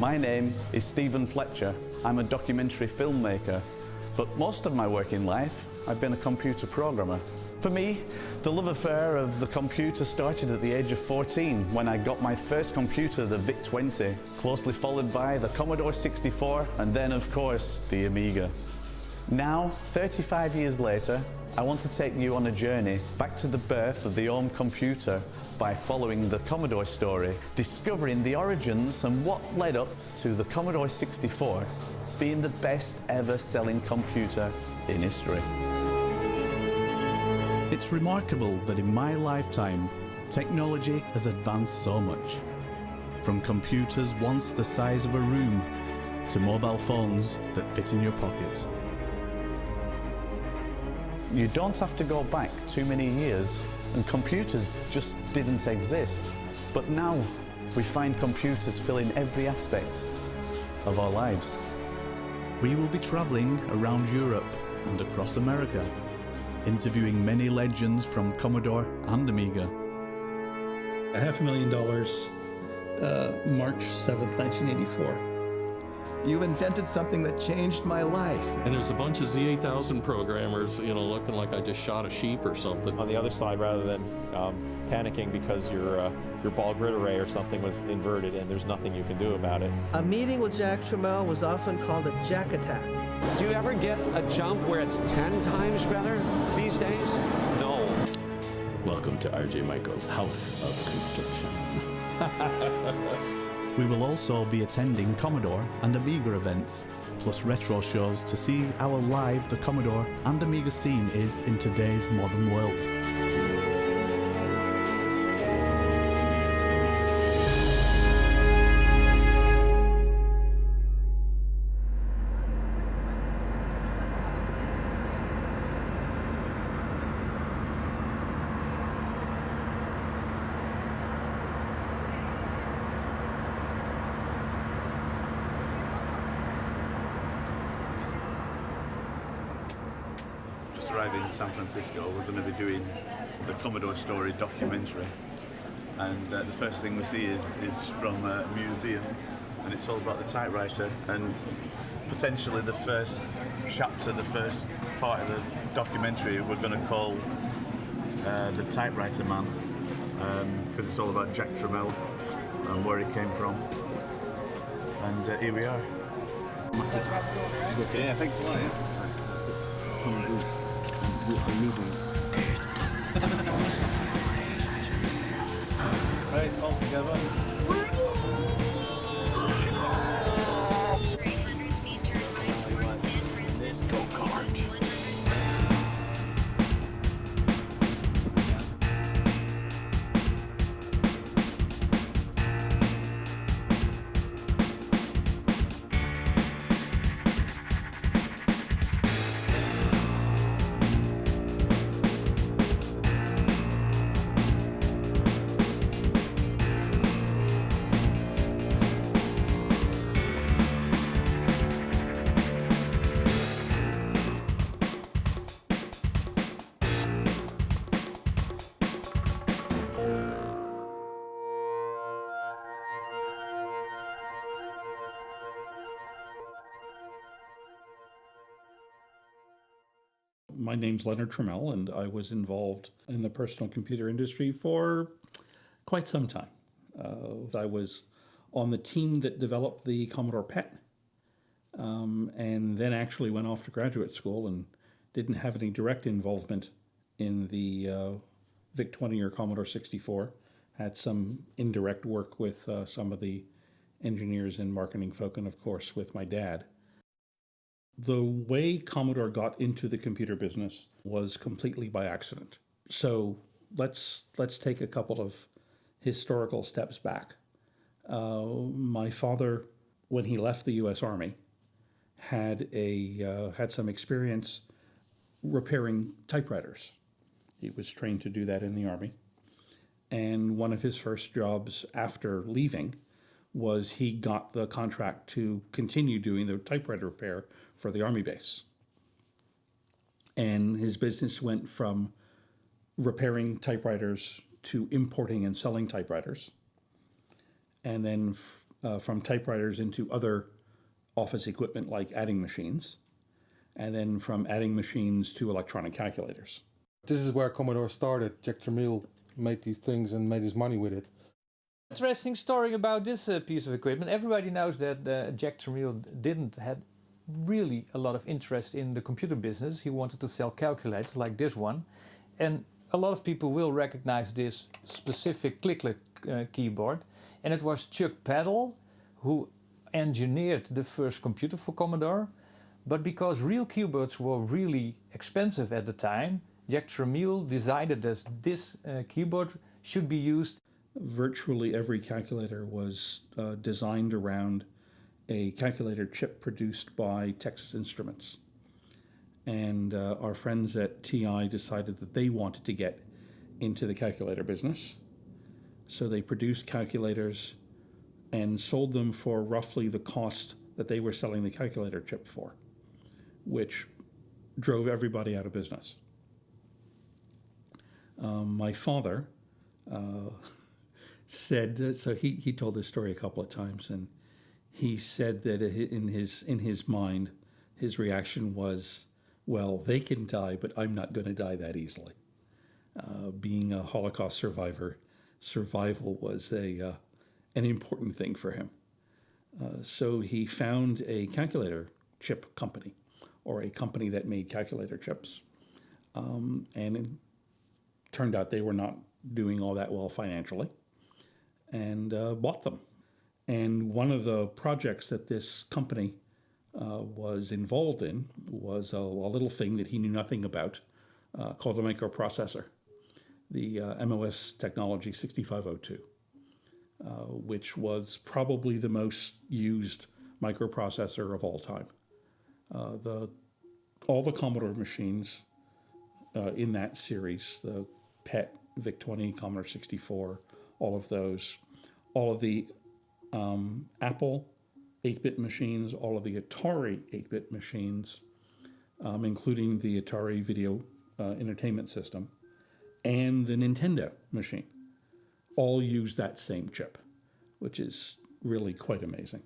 My name is Stephen Fletcher. I'm a documentary filmmaker, but most of my working life I've been a computer programmer. For me, the love affair of the computer started at the age of 14 when I got my first computer, the VIC-20, closely followed by the Commodore 64 and then, of course, the Amiga. Now, 35 years later, I want to take you on a journey back to the birth of the home computer by following the Commodore story, discovering the origins and what led up to the Commodore 64 being the best ever selling computer in history. It's remarkable that in my lifetime, technology has advanced so much. From computers once the size of a room to mobile phones that fit in your pocket. You don't have to go back too many years and computers just didn't exist. But now we find computers filling every aspect of our lives. We will be traveling around Europe and across America, interviewing many legends from Commodore and Amiga. $500,000, March 7th, 1984. You invented something that changed my life. And there's a bunch of Z8000 programmers, looking like I just shot a sheep or something. On the other side, rather than panicking because your ball grid array or something was inverted and there's nothing you can do about it. A meeting with Jack Tramiel was often called a Jack attack. Do you ever get a jump where it's 10 times better these days? No. Welcome to RJ Michael's House of Construction. We will also be attending Commodore and Amiga events, plus retro shows to see how alive the Commodore and Amiga scene is in today's modern world. Arriving in San Francisco, we're going to be doing the Commodore Story documentary, and the first thing we see is from a museum, and it's all about the typewriter, and potentially the first chapter, the first part of the documentary we're going to call the Typewriter Man, because it's all about Jack Tramiel and where he came from, and here we are. Yeah, thanks a lot. Right, all together. 300 feet, turn right towards San Francisco. My name's Leonard Tramiel, and I was involved in the personal computer industry for quite some time. I was on the team that developed the Commodore PET, and then actually went off to graduate school and didn't have any direct involvement in the VIC-20 or Commodore 64. Had some indirect work with some of the engineers and marketing folk, and of course with my dad. The way Commodore got into the computer business was completely by accident. So let's take a couple of historical steps back. My father, when he left the U.S. Army, had some experience repairing typewriters. He was trained to do that in the Army. And one of his first jobs after leaving was he got the contract to continue doing the typewriter repair for the Army base. And his business went from repairing typewriters to importing and selling typewriters. And then from typewriters into other office equipment like adding machines, and then from adding machines to electronic calculators. This is where Commodore started. Jack Tramiel made these things and made his money with it. Interesting story about this piece of equipment. Everybody knows that Jack Tramiel didn't have really a lot of interest in the computer business. He wanted to sell calculators like this one. And a lot of people will recognize this specific clicklet keyboard. And it was Chuck Peddle who engineered the first computer for Commodore. But because real keyboards were really expensive at the time, Jack Tramiel decided that this keyboard should be used. Virtually every calculator was designed around a calculator chip produced by Texas Instruments. And our friends at TI decided that they wanted to get into the calculator business. So they produced calculators and sold them for roughly the cost that they were selling the calculator chip for, which drove everybody out of business. My father said, so he told this story a couple of times, and he said that in his mind, his reaction was, well, they can die, but I'm not going to die that easily. Being a Holocaust survivor, survival was an important thing for him. So he found a calculator chip company, or a company that made calculator chips. And it turned out they were not doing all that well financially, and bought them. And one of the projects that this company was involved in was a little thing that he knew nothing about called a microprocessor, the MOS technology 6502, which was probably the most used microprocessor of all time. All the Commodore machines in that series, the PET, VIC-20, Commodore 64, all of those, all of the Apple 8-bit machines, all of the Atari 8-bit machines, including the Atari Video Entertainment System, and the Nintendo machine, all use that same chip, which is really quite amazing.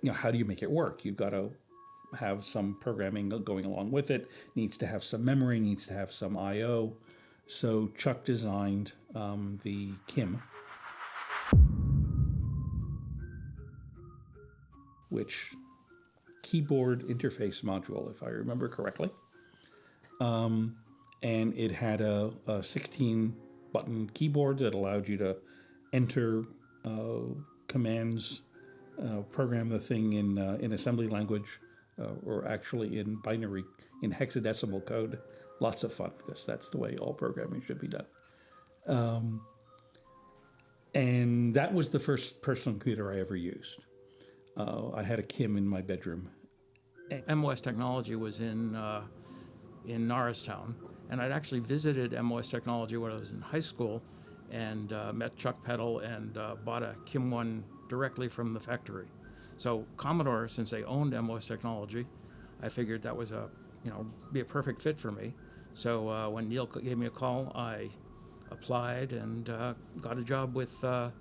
You know, how do you make it work? You've got to have some programming going along with it, needs to have some memory, needs to have some I/O. So Chuck designed the KIM, which keyboard interface module, if I remember correctly. And it had a 16-button keyboard that allowed you to enter commands, program the thing in assembly language, or actually in binary, in hexadecimal code. Lots of fun, because that's the way all programming should be done. And that was the first personal computer I ever used. I had a KIM in my bedroom. MOS Technology was in Norristown, and I'd actually visited MOS Technology when I was in high school, and met Chuck Peddle and bought a KIM 1 directly from the factory. So Commodore, since they owned MOS Technology, I figured that was be a perfect fit for me. So when Neil gave me a call, I applied and got a job with the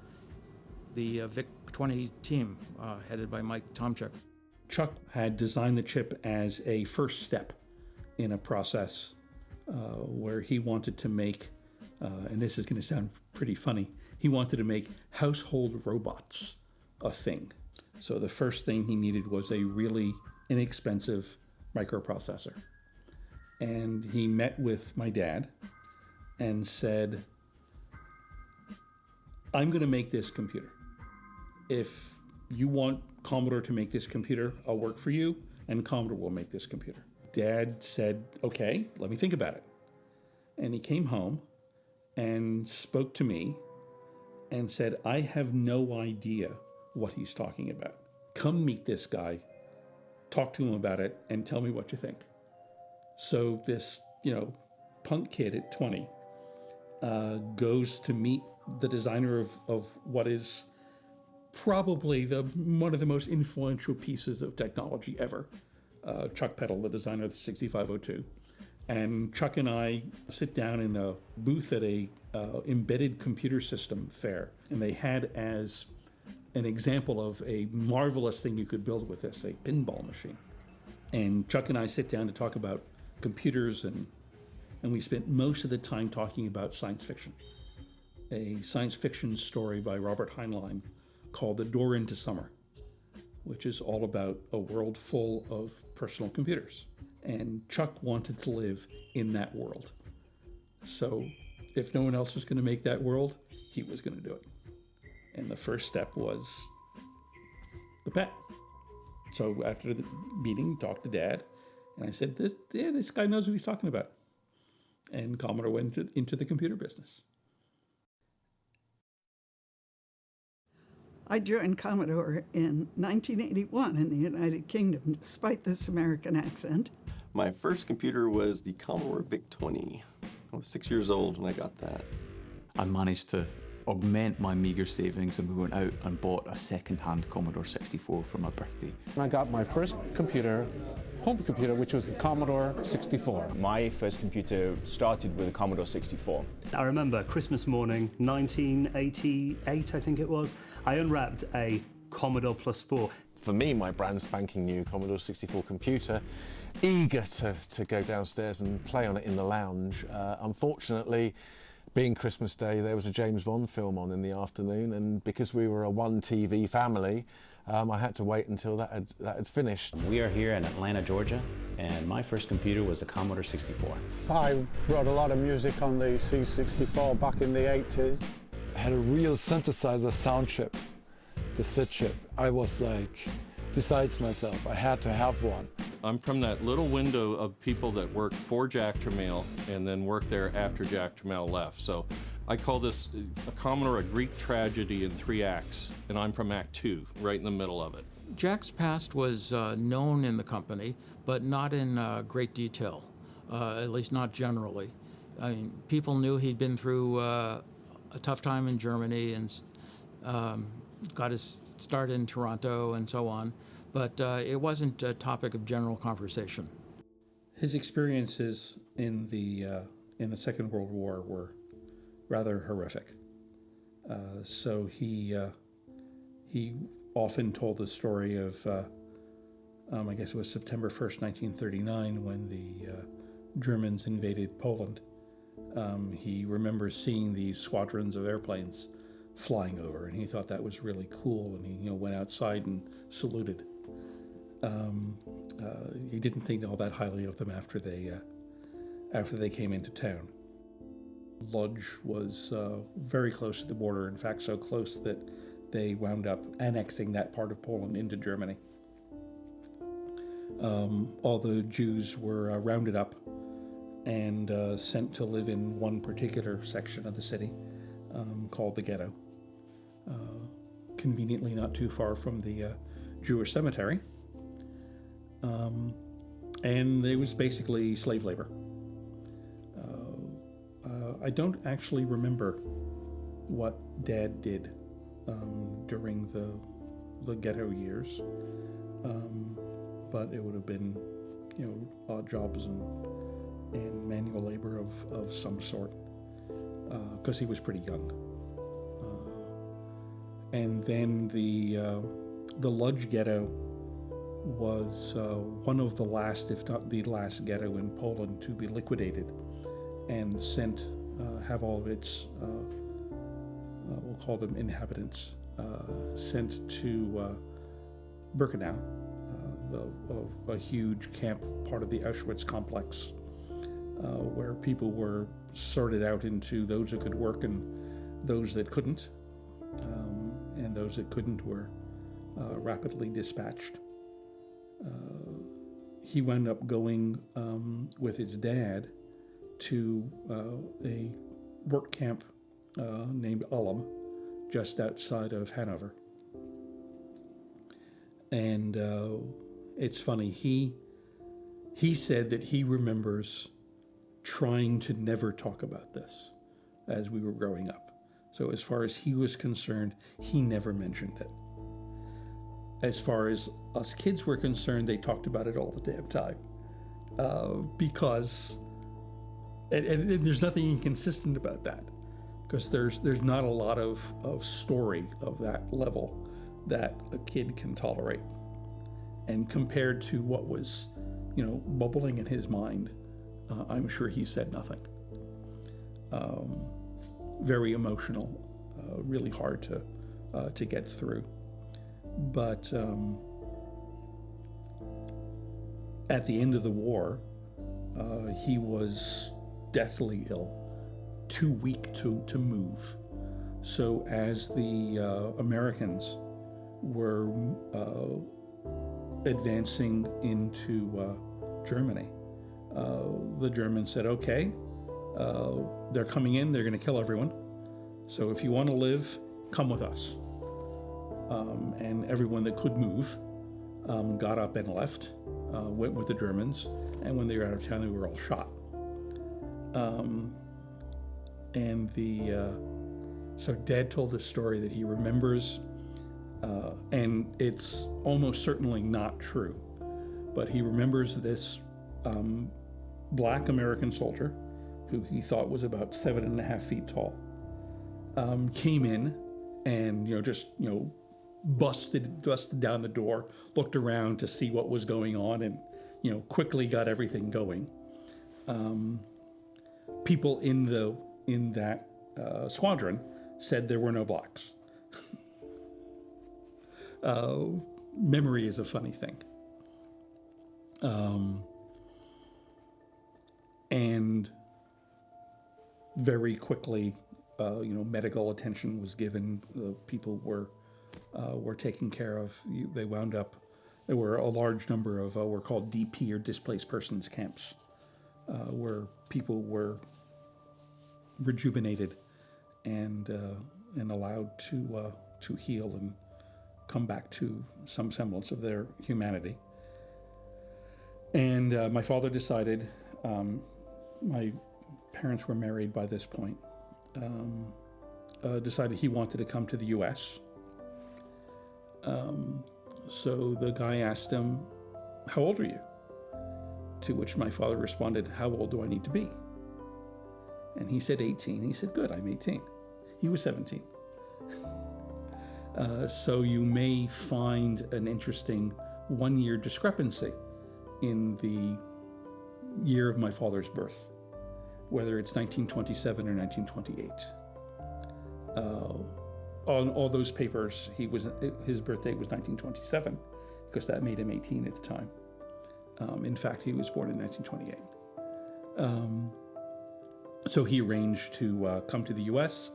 VIC-20 team, headed by Mike Tomchuk. Chuck had designed the chip as a first step in a process where he wanted to make, and this is going to sound pretty funny, he wanted to make household robots a thing. So the first thing he needed was a really inexpensive microprocessor. And he met with my dad and said, I'm going to make this computer. If you want Commodore to make this computer, I'll work for you, and Commodore will make this computer. Dad said, okay, let me think about it. And he came home and spoke to me and said, I have no idea what he's talking about. Come meet this guy, talk to him about it, and tell me what you think. So this, punk kid at 20 goes to meet the designer of what is probably one of the most influential pieces of technology ever, Chuck Peddle, the designer of the 6502. And Chuck and I sit down in a booth at a embedded computer system fair, and they had as an example of a marvelous thing you could build with this, a pinball machine. And Chuck and I sit down to talk about computers, and we spent most of the time talking about science fiction. A science fiction story by Robert Heinlein called The Door into Summer, which is all about a world full of personal computers. And Chuck wanted to live in that world. So if no one else was going to make that world, he was going to do it. And the first step was the pet. So after the meeting, talked to Dad, and I said, this guy knows what he's talking about. And Commodore went into the computer business. I joined Commodore in 1981 in the United Kingdom, despite this American accent. My first computer was the Commodore VIC-20. I was 6 years old when I got that. I managed to augment my meager savings, and we went out and bought a second-hand Commodore 64 for my birthday. I got my first computer, home computer, which was the Commodore 64. My first computer started with a Commodore 64. I remember Christmas morning, 1988, I think it was. I unwrapped a Commodore Plus 4. For me, my brand spanking new Commodore 64 computer, eager to go downstairs and play on it in the lounge. Unfortunately, being Christmas Day, there was a James Bond film on in the afternoon, and because we were a one TV family, I had to wait until that had finished. We are here in Atlanta, Georgia, and my first computer was a Commodore 64. I wrote a lot of music on the C64 back in the 80s. I had a real synthesizer sound chip, the SID chip. I was like, besides myself, I had to have one. I'm from that little window of people that worked for Jack Tramiel and then worked there after Jack Tramiel left. So I call this a Commodore a Greek tragedy in 3 acts, and I'm from Act 2, right in the middle of it. Jack's past was known in the company, but not in great detail, at least not generally. I mean, people knew he'd been through a tough time in Germany and got his start in Toronto and so on, but it wasn't a topic of general conversation. His experiences in the Second World War were rather horrific. So he often told the story of, I guess it was September 1st, 1939, when the Germans invaded Poland. He remembers seeing these squadrons of airplanes flying over, and he thought that was really cool, and he went outside and saluted. He didn't think all that highly of them after they came into town. Lodge was very close to the border, in fact so close that they wound up annexing that part of Poland into Germany. All the Jews were rounded up and sent to live in one particular section of the city called the ghetto. Conveniently not too far from the Jewish cemetery. And it was basically slave labor. I don't actually remember what Dad did during the ghetto years, but it would have been, odd jobs and manual labor of some sort, because he was pretty young. And then the Lodge ghetto was one of the last, if not the last ghetto in Poland to be liquidated and sent, have all of its, we'll call them inhabitants, sent to Birkenau, a huge camp, part of the Auschwitz complex, where people were sorted out into those who could work and those that couldn't. And those that couldn't were rapidly dispatched. He wound up going with his dad to a work camp named Ullum, just outside of Hanover. And it's funny, he said that he remembers trying to never talk about this as we were growing up. So as far as he was concerned, he never mentioned it. As far as us kids were concerned, they talked about it all the damn time. Because and there's nothing inconsistent about that. Because there's not a lot of story of that level that a kid can tolerate. And compared to what was, bubbling in his mind, I'm sure he said nothing. Very emotional, really hard to get through. But at the end of the war, he was deathly ill, too weak to move. So as the Americans were advancing into Germany, the Germans said, okay, they're coming in, they're going to kill everyone. So if you want to live, come with us. And everyone that could move got up and left, went with the Germans, and when they were out of town, they were all shot. So Dad told this story that he remembers, and it's almost certainly not true, but he remembers this black American soldier, who he thought was about 7.5 feet tall, came in and busted down the door, looked around to see what was going on, and quickly got everything going. People in that squadron said there were no blacks. Memory is a funny thing. And very quickly, medical attention was given. The people were taken care of. They wound up. There were a large number of were called DP, or displaced persons camps, where people were rejuvenated and allowed to heal and come back to some semblance of their humanity. And my father decided. My parents were married by this point. Decided he wanted to come to the U.S. So the guy asked him, "How old are you?" To which my father responded, "How old do I need to be?" And he said 18. He said, "Good, I'm 18." He was 17. So you may find an interesting one-year discrepancy in the year of my father's birth, whether it's 1927 or 1928. On all those papers, his birthday was 1927, because that made him 18 at the time. In fact, he was born in 1928. So he arranged to come to the U.S.,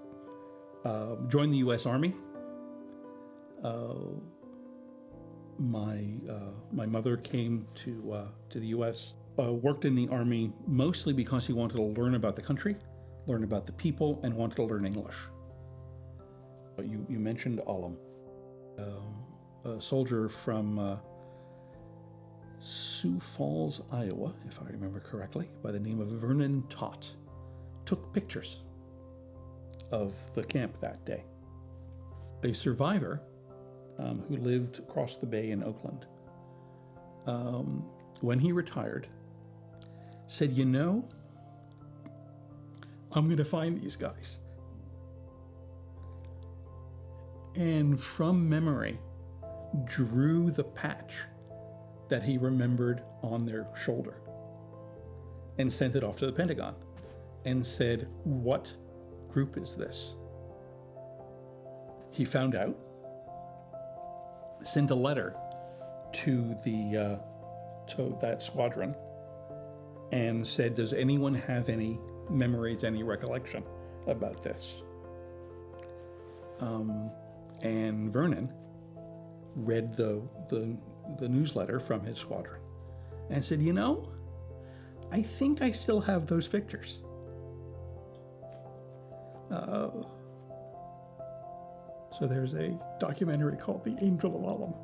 join the U.S. Army. My mother came to the U.S., worked in the Army mostly because he wanted to learn about the country, learn about the people, and wanted to learn English. You mentioned Alam, a soldier from Sioux Falls, Iowa, if I remember correctly, by the name of Vernon Tott, took pictures of the camp that day. A survivor who lived across the bay in Oakland, when he retired, said, I'm going to find these guys. And from memory, drew the patch that he remembered on their shoulder and sent it off to the Pentagon and said, "What group is this?" He found out, sent a letter to that squadron and said, "Does anyone have any memories, any recollection about this?" And Vernon read the newsletter from his squadron and said, I think I still have those pictures. So there's a documentary called The Angel of Alam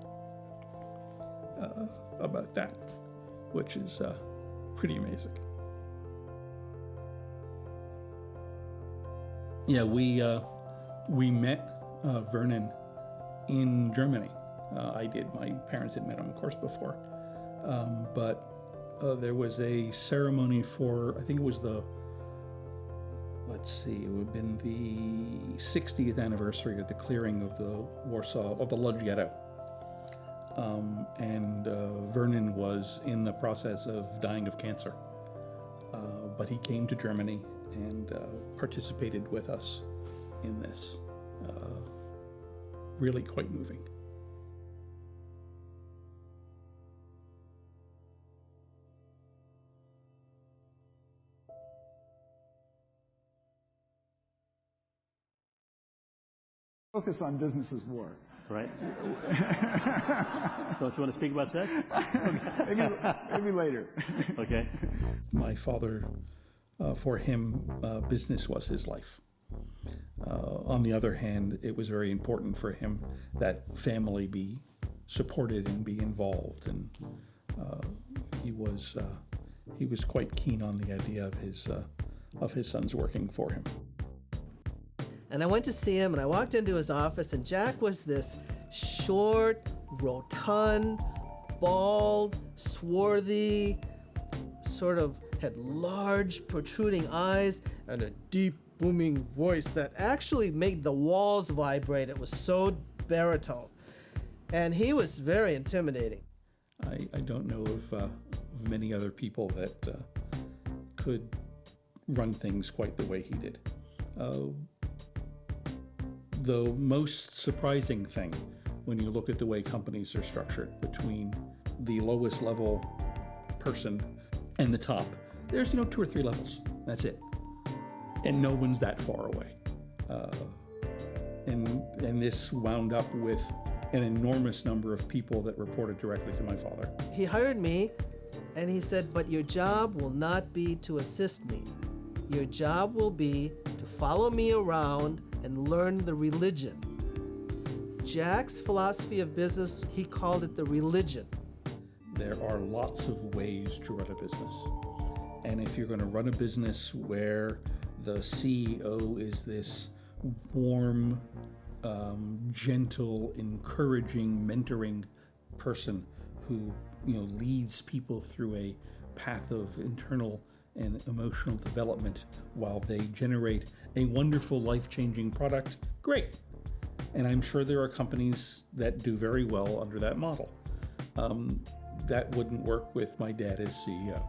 about that, which is pretty amazing. Yeah, we met Vernon in Germany. I did. My parents had met him, of course, before. But there was a ceremony for, I think it was it would have been the 60th anniversary of the clearing of the Lodz Ghetto. Vernon was in the process of dying of cancer. But he came to Germany and participated with us in this. Really quite moving. Focus on business is war. Right. Don't you want to speak about sex? Maybe later. Okay. My father, for him, business was his life. On the other hand, it was very important for him that family be supported and be involved, and he was quite keen on the idea of his sons working for him. And I went to see him, and I walked into his office, and Jack was this short, rotund, bald, swarthy, sort of had large, protruding eyes, and a deep, booming voice that actually made the walls vibrate. It was so baritone. And he was very intimidating. I don't know of many other people that could run things quite the way he did. The most surprising thing when you look at the way companies are structured between the lowest level person and the top, there's 2 or 3 levels. That's it. And no one's that far away. And this wound up with an enormous number of people that reported directly to my father. He hired me, and he said, but your job will not be to assist me. Your job will be to follow me around and learn the religion. Jack's philosophy of business, he called it the religion. There are lots of ways to run a business. And if you're going to run a business where the CEO is this warm, gentle, encouraging, mentoring person who leads people through a path of internal and emotional development while they generate a wonderful, life-changing product, great. And I'm sure there are companies that do very well under that model. That wouldn't work with my dad as CEO.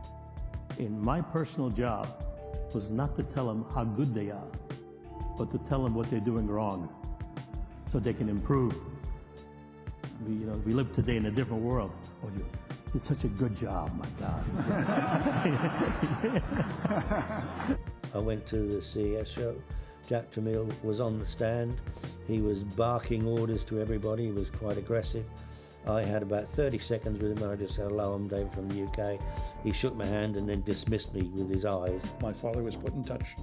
In my personal job was not to tell them how good they are, but to tell them what they're doing wrong so they can improve. We live today in a different world. Oh, you did such a good job, my God. I went to the CES show. Jack Tramiel was on the stand. He was barking orders to everybody. He was quite aggressive. I had about 30 seconds with him, and I just said, hello, I'm David from the UK. He shook my hand and then dismissed me with his eyes. My father was put in touch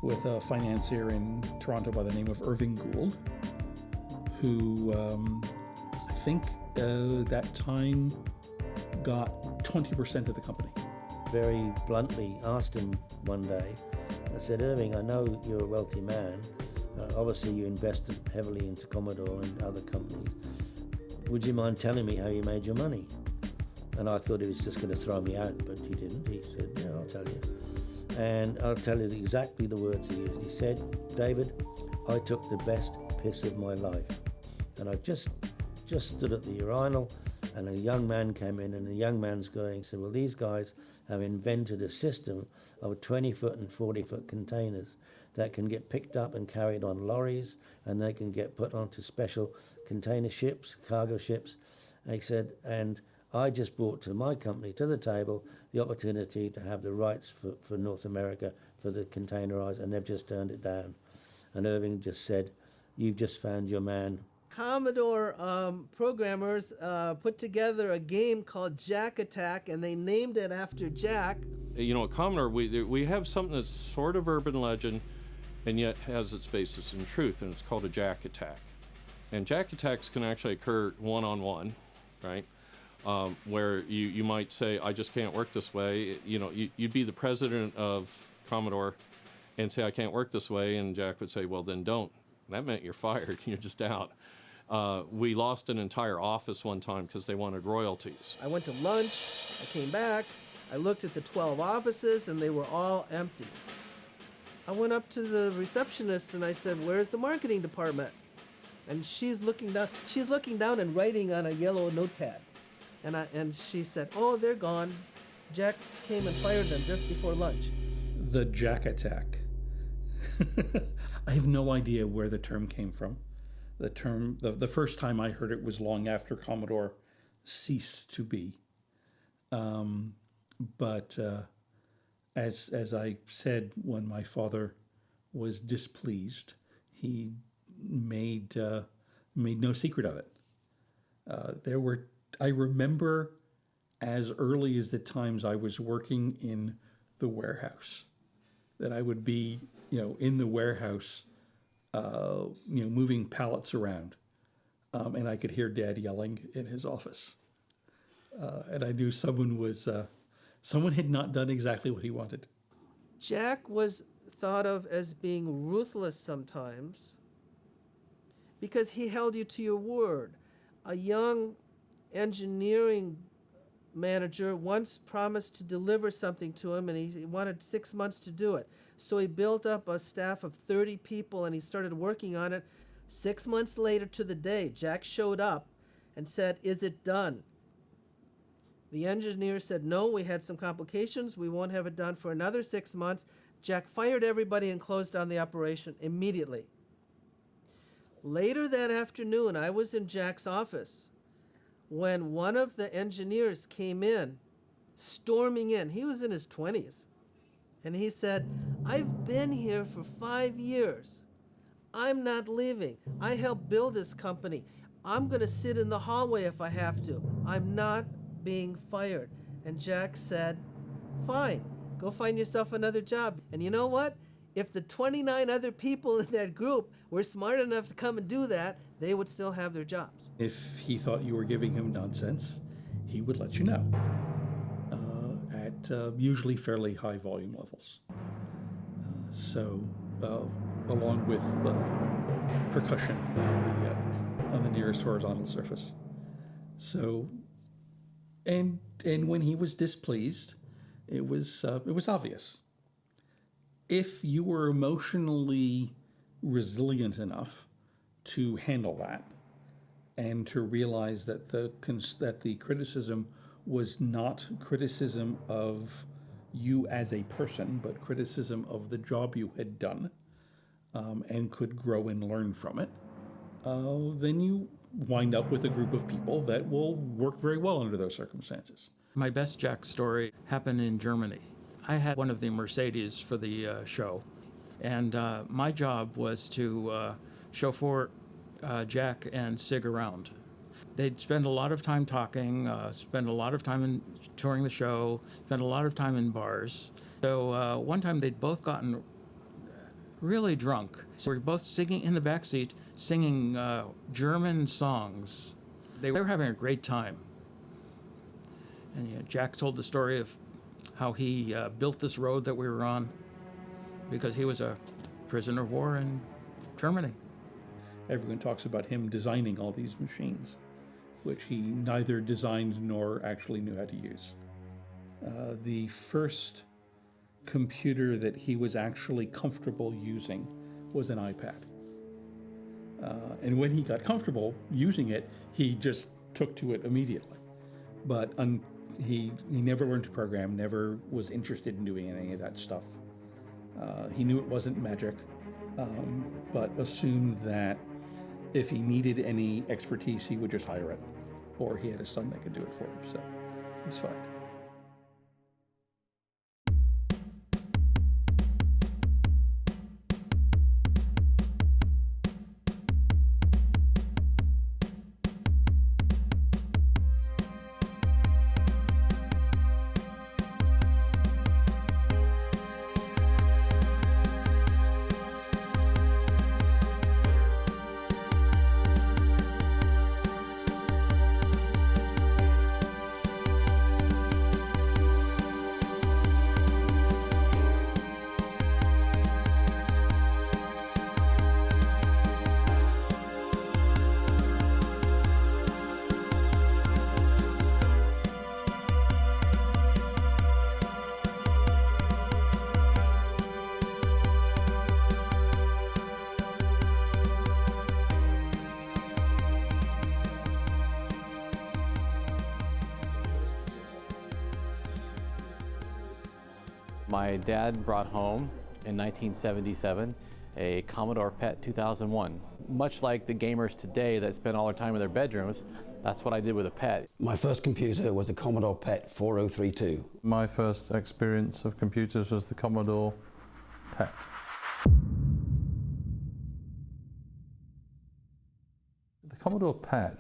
with a financier in Toronto by the name of Irving Gould, who I think that time got 20% of the company. Very bluntly asked him one day, I said, Irving, I know you're a wealthy man. Obviously you invested heavily into Commodore and other companies. Would you mind telling me how you made your money? And I thought he was just going to throw me out, but he didn't. He said, yeah, I'll tell you. And I'll tell you exactly the words he used. He said, David, I took the best piss of my life. And I just stood at the urinal, and a young man came in, and the young man's going, said, well, these guys have invented a system of 20-foot and 40-foot containers that can get picked up and carried on lorries, and they can get put onto special container ships, cargo ships. And he said, and I just brought to my company, to the table, the opportunity to have the rights for North America for the containerized, and they've just turned it down. And Irving just said, you've just found your man. Commodore programmers put together a game called Jack Attack, and they named it after Jack. At Commodore, we have something that's sort of urban legend and yet has its basis in truth, and it's called a Jack Attack. And Jack Attacks can actually occur one-on-one, right? Where you might say, I just can't work this way. You'd be the president of Commodore and say, I can't work this way, and Jack would say, well, then don't. That meant you're fired. You're just out. We lost an entire office one time because they wanted royalties. I went to lunch, I came back, I looked at the 12 offices, and they were all empty. I went up to the receptionist and I said, "Where's the marketing department?" And she's looking down. She's looking down and writing on a yellow notepad. And she said, "Oh, they're gone. Jack came and fired them just before lunch." The Jack attack. I have no idea where the term came from. The first time I heard it was long after Commodore ceased to be. But as I said, when my father was displeased, he made no secret of it. I remember as early as the times I was working in the warehouse, that I would be, in the warehouse, moving pallets around, and I could hear Dad yelling in his office, and I knew someone had not done exactly what he wanted. Jack was thought of as being ruthless sometimes because he held you to your word. A young engineering manager once promised to deliver something to him, and he wanted 6 months to do it. So he built up a staff of 30 people and he started working on it. 6 months later to the day, Jack showed up and said, "Is it done?" The engineer said, "No, we had some complications. We won't have it done for another 6 months." Jack fired everybody and closed down the operation immediately. Later that afternoon, I was in Jack's office when one of the engineers came in, storming in. He was in his 20s. And he said, "I've been here for 5 years. I'm not leaving. I helped build this company. I'm going to sit in the hallway if I have to. I'm not being fired." And Jack said, "Fine, go find yourself another job." And you know what? If the 29 other people in that group were smart enough to come and do that, they would still have their jobs. If he thought you were giving him nonsense, he would let you know at usually fairly high volume levels. Along with percussion on the nearest horizontal surface. So, and when he was displeased, it was obvious. If you were emotionally resilient enough to handle that, and to realize that the criticism was not criticism of you as a person, but criticism of the job you had done, and could grow and learn from it, then you wind up with a group of people that will work very well under those circumstances. My best Jack story happened in Germany. I had one of the Mercedes for the show, and my job was to chauffeur Jack and Sig around. They'd spend a lot of time talking, spend a lot of time touring the show, spend a lot of time in bars. So one time they'd both gotten really drunk. So we were both singing in the backseat, singing German songs. They were having a great time. And Jack told the story of how he built this road that we were on because he was a prisoner of war in Germany. Everyone talks about him designing all these machines, which he neither designed nor actually knew how to use. The first computer that he was actually comfortable using was an iPad. And when he got comfortable using it, he just took to it immediately. But he never learned to program, never was interested in doing any of that stuff. He knew it wasn't magic, but assumed that if he needed any expertise, he would just hire it, or he had a son that could do it for him, so he's fine. My dad brought home in 1977 a Commodore PET 2001. Much like the gamers today that spend all their time in their bedrooms, that's what I did with a PET. My first computer was a Commodore PET 4032. My first experience of computers was the Commodore PET. The Commodore PET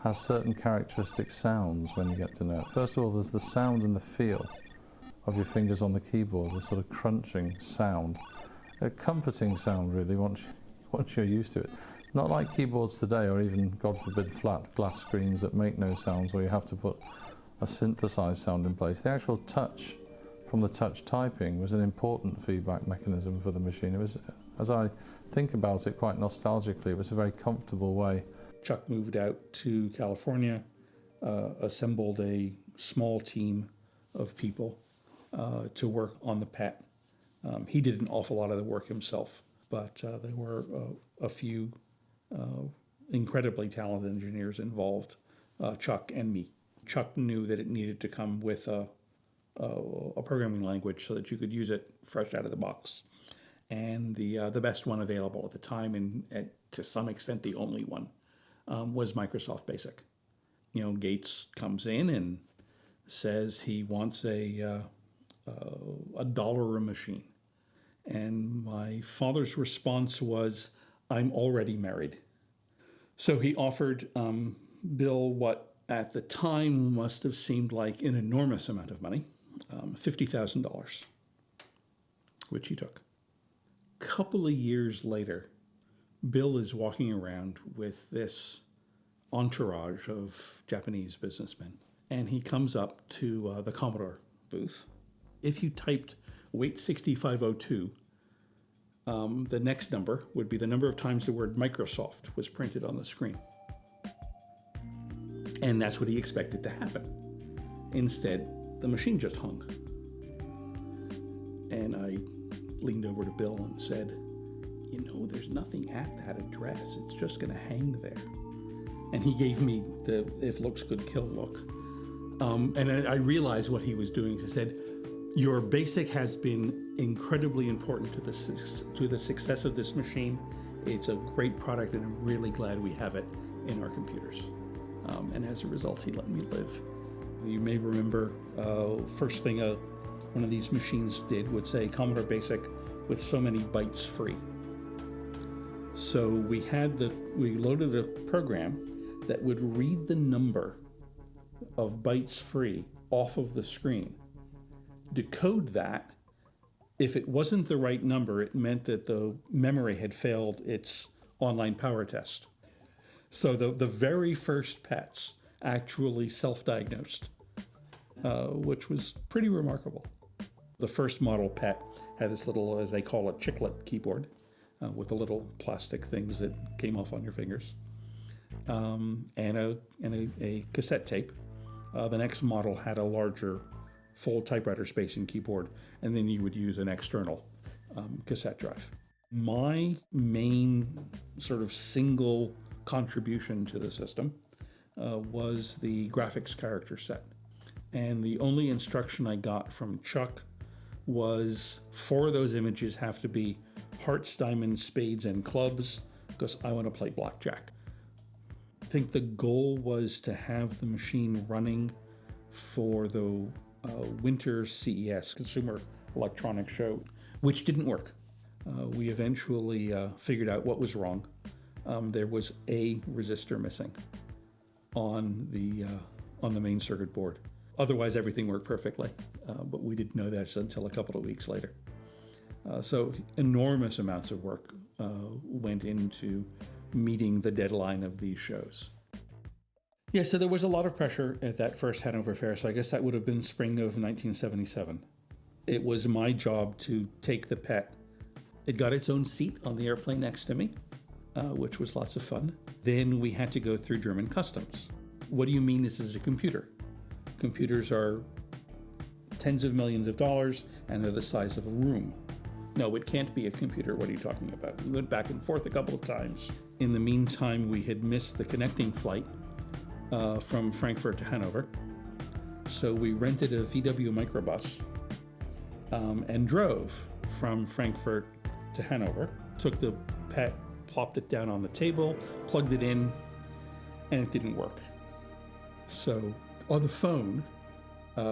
has certain characteristic sounds when you get to know it. First of all, there's the sound and the feel of your fingers on the keyboard, the sort of crunching sound. A comforting sound, really, once you're used to it. Not like keyboards today, or even, God forbid, flat glass screens that make no sounds, where you have to put a synthesized sound in place. The actual touch from the touch typing was an important feedback mechanism for the machine. It was, as I think about it quite nostalgically, it was a very comfortable way. Chuck moved out to California, assembled a small team of people to work on the PET. He did an awful lot of the work himself, but there were a few incredibly talented engineers involved, Chuck and me. Chuck knew that it needed to come with a programming language so that you could use it fresh out of the box. And the best one available at the time, and to some extent the only one, was Microsoft Basic. You know, Gates comes in and says he wants $1 a machine. And my father's response was, I'm already married. So he offered Bill what at the time must have seemed like an enormous amount of money, $50,000, which he took. A couple of years later, Bill is walking around with this entourage of Japanese businessmen, and he comes up to the Commodore booth. If you typed Wait 6502, the next number would be the number of times the word Microsoft was printed on the screen. And that's what he expected to happen. Instead, the machine just hung. And I leaned over to Bill and said, you know, there's nothing at that address. It's just going to hang there. And he gave me the if looks could kill look. And I realized what he was doing. He said, your BASIC has been incredibly important to the success of this machine. It's a great product, and I'm really glad we have it in our computers. And as a result, he let me live. You may remember, first thing one of these machines did would say Commodore BASIC with so many bytes free. So we loaded a program that would read the number of bytes free off of the screen, decode that. If it wasn't the right number, it meant that the memory had failed its online power test. So the very first PETs actually self-diagnosed, which was pretty remarkable. The first model PET had this little, as they call it, chiclet keyboard with the little plastic things that came off on your fingers, and a cassette tape. The next model had a larger full typewriter space and keyboard, and then you would use an external cassette drive. My main sort of single contribution to the system was the graphics character set. And the only instruction I got from Chuck was 4 of those images have to be hearts, diamonds, spades, and clubs, because I want to play blackjack. I think the goal was to have the machine running for the winter CES, Consumer Electronics Show, which didn't work. We eventually figured out what was wrong. There was a resistor missing on the main circuit board. Otherwise, everything worked perfectly, but we didn't know that until a couple of weeks later. So enormous amounts of work went into meeting the deadline of these shows. Yeah, so there was a lot of pressure at that first Hanover Fair, so I guess that would have been spring of 1977. It was my job to take the PET. It got its own seat on the airplane next to me, which was lots of fun. Then we had to go through German customs. What do you mean this is a computer? Computers are tens of millions of dollars, and they're the size of a room. No, it can't be a computer. What are you talking about? We went back and forth a couple of times. In the meantime, we had missed the connecting flight from Frankfurt to Hanover. So we rented a VW microbus and drove from Frankfurt to Hanover. Took the PET, plopped it down on the table, plugged it in, and it didn't work. So on the phone,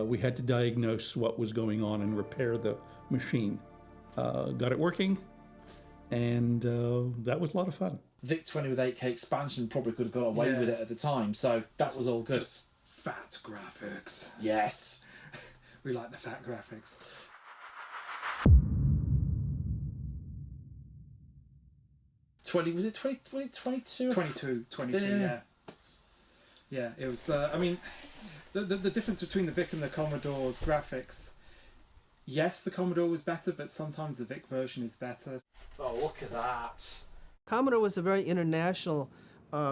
we had to diagnose what was going on and repair the machine. Got it working, and that was a lot of fun. VIC-20 with 8K expansion probably could have got away with it at the time, so that was all good. Just fat graphics. Yes. We like the fat graphics. Was it 22? 22, yeah. Yeah, it was, I mean, the difference between the VIC and the Commodore's graphics, yes, the Commodore was better, but sometimes the VIC version is better. Oh, look at that. Commodore was a very international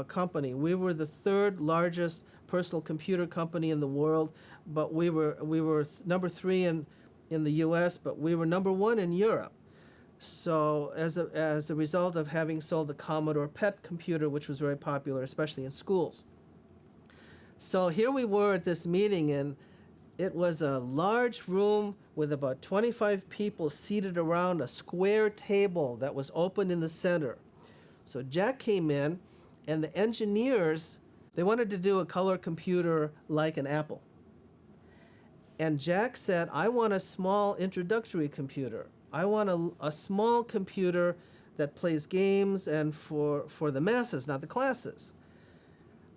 company. We were the third largest personal computer company in the world, but we were number 3 in the U.S., but we were number 1 in Europe. So as a result of having sold the Commodore PET computer, which was very popular, especially in schools. So here we were at this meeting, and it was a large room with about 25 people seated around a square table that was open in the center. So Jack came in, and the engineers, they wanted to do a color computer like an Apple. And Jack said, I want a small introductory computer. I want a small computer that plays games and for the masses, not the classes.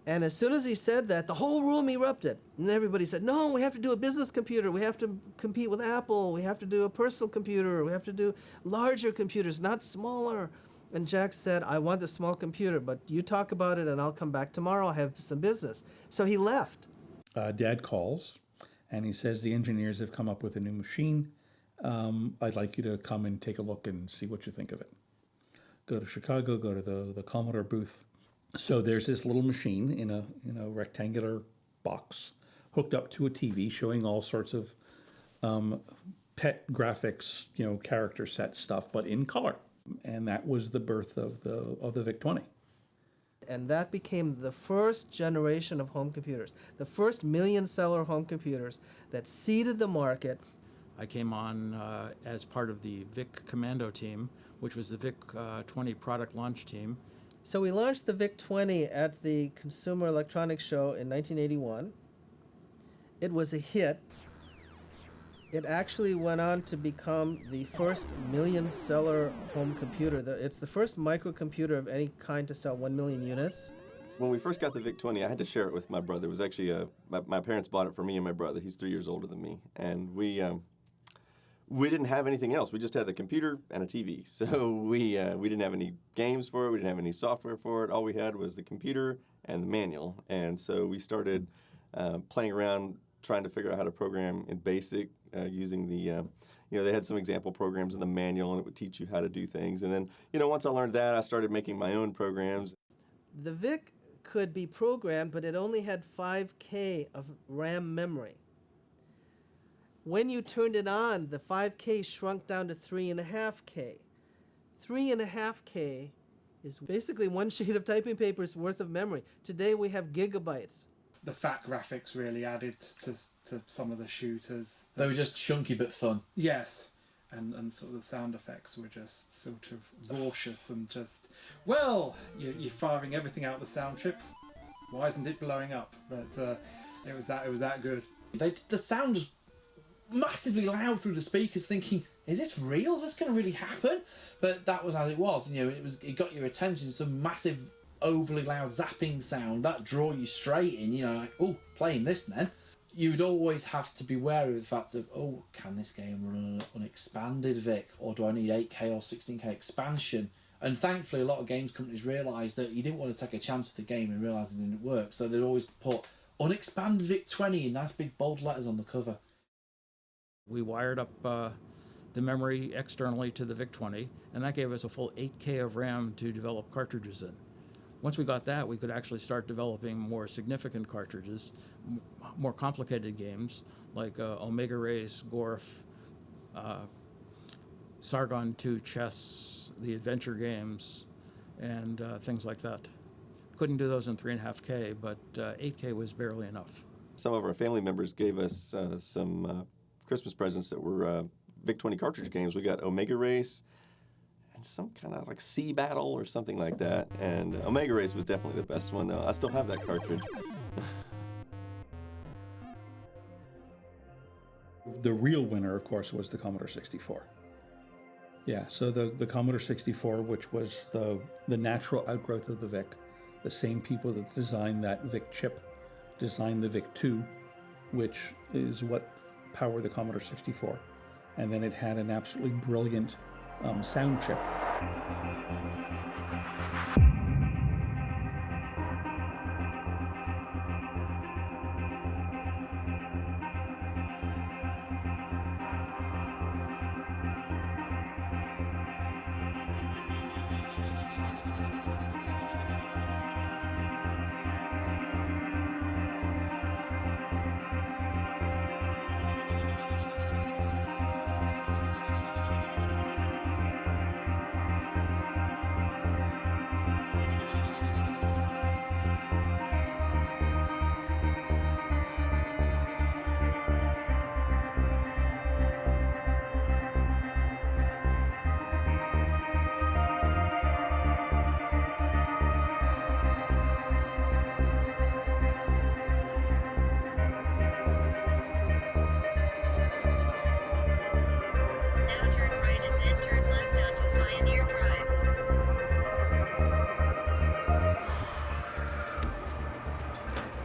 And as soon as he said that, the whole room erupted. And everybody said, no, we have to do a business computer. We have to compete with Apple. We have to do a personal computer. We have to do larger computers, not smaller. And Jack said, I want the small computer, but you talk about it and I'll come back tomorrow. I'll have some business. So he left. Dad calls, and he says, the engineers have come up with a new machine. I'd like you to come and take a look and see what you think of it. Go to Chicago, go to the Commodore booth. So there's this little machine in a rectangular box hooked up to a TV showing all sorts of PET graphics, character set stuff, but in color. And that was the birth of the VIC-20. And that became the first generation of home computers, the first million-seller home computers that seeded the market. I came on as part of the VIC Commando team, which was the VIC-20 product launch team. So we launched the VIC-20 at the Consumer Electronics Show in 1981. It was a hit. It actually went on to become the first million-seller home computer. It's the first microcomputer of any kind to sell 1 million units. When we first got the VIC-20, I had to share it with my brother. It was actually my parents bought it for me and my brother. He's 3 years older than me, and we didn't have anything else. We just had the computer and a TV. So we didn't have any games for it. We didn't have any software for it. All we had was the computer and the manual. And so we started playing around, trying to figure out how to program in BASIC using the, they had some example programs in the manual, and it would teach you how to do things. And then, once I learned that, I started making my own programs. The VIC could be programmed, but it only had 5K of RAM memory. When you turned it on, the 5K shrunk down to 3.5K. 3.5K is basically one sheet of typing paper's worth of memory. Today we have gigabytes. The fat graphics really added to some of the shooters. They were just chunky but fun. Yes. And sort of the sound effects were just sort of raucous and just, well, you're firing everything out the sound chip. Why isn't it blowing up? But it was that good. The sound was massively loud through the speakers, thinking, is this real? Is this going to really happen? But that was how it was. It got your attention. Some massive, overly loud zapping sound that draw you straight in. Like, oh, playing this then. You'd always have to be wary of the fact of, oh, can this game run on an unexpanded VIC, or do I need 8K or 16K expansion? And thankfully, a lot of games companies realised that you didn't want to take a chance with the game and realise it didn't work, so they'd always put unexpanded VIC-20 in nice big bold letters on the cover. We wired up the memory externally to the VIC-20, and that gave us a full 8K of RAM to develop cartridges in. Once we got that, we could actually start developing more significant cartridges, more complicated games like Omega Race, Gorf, Sargon 2 Chess, the adventure games, and things like that. Couldn't do those in 3.5K, but 8K was barely enough. Some of our family members gave us some Christmas presents that were VIC-20 cartridge games, we got Omega Race and some kind of like Sea Battle or something like that. And Omega Race was definitely the best one, though. I still have that cartridge. The real winner, of course, was the Commodore 64. Yeah, so the Commodore 64, which was the natural outgrowth of the VIC, the same people that designed that VIC chip designed the VIC-2, which is what powered the Commodore 64. And then it had an absolutely brilliant sound chip.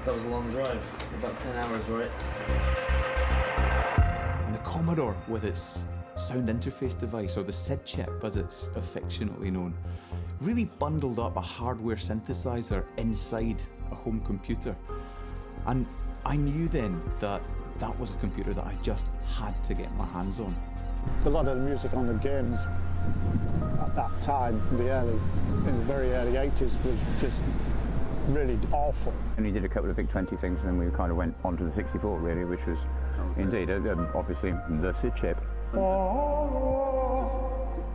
That was a long drive, about 10 hours, right? And the Commodore, with its sound interface device, or the SID chip as it's affectionately known, really bundled up a hardware synthesizer inside a home computer. And I knew then that that was a computer that I just had to get my hands on. A lot of the music on the games at that time, in the very early 80s, was just really awful. And we did a couple of VIC-20 things, and then we kind of went on to the 64, really, which was indeed, obviously, the SID chip.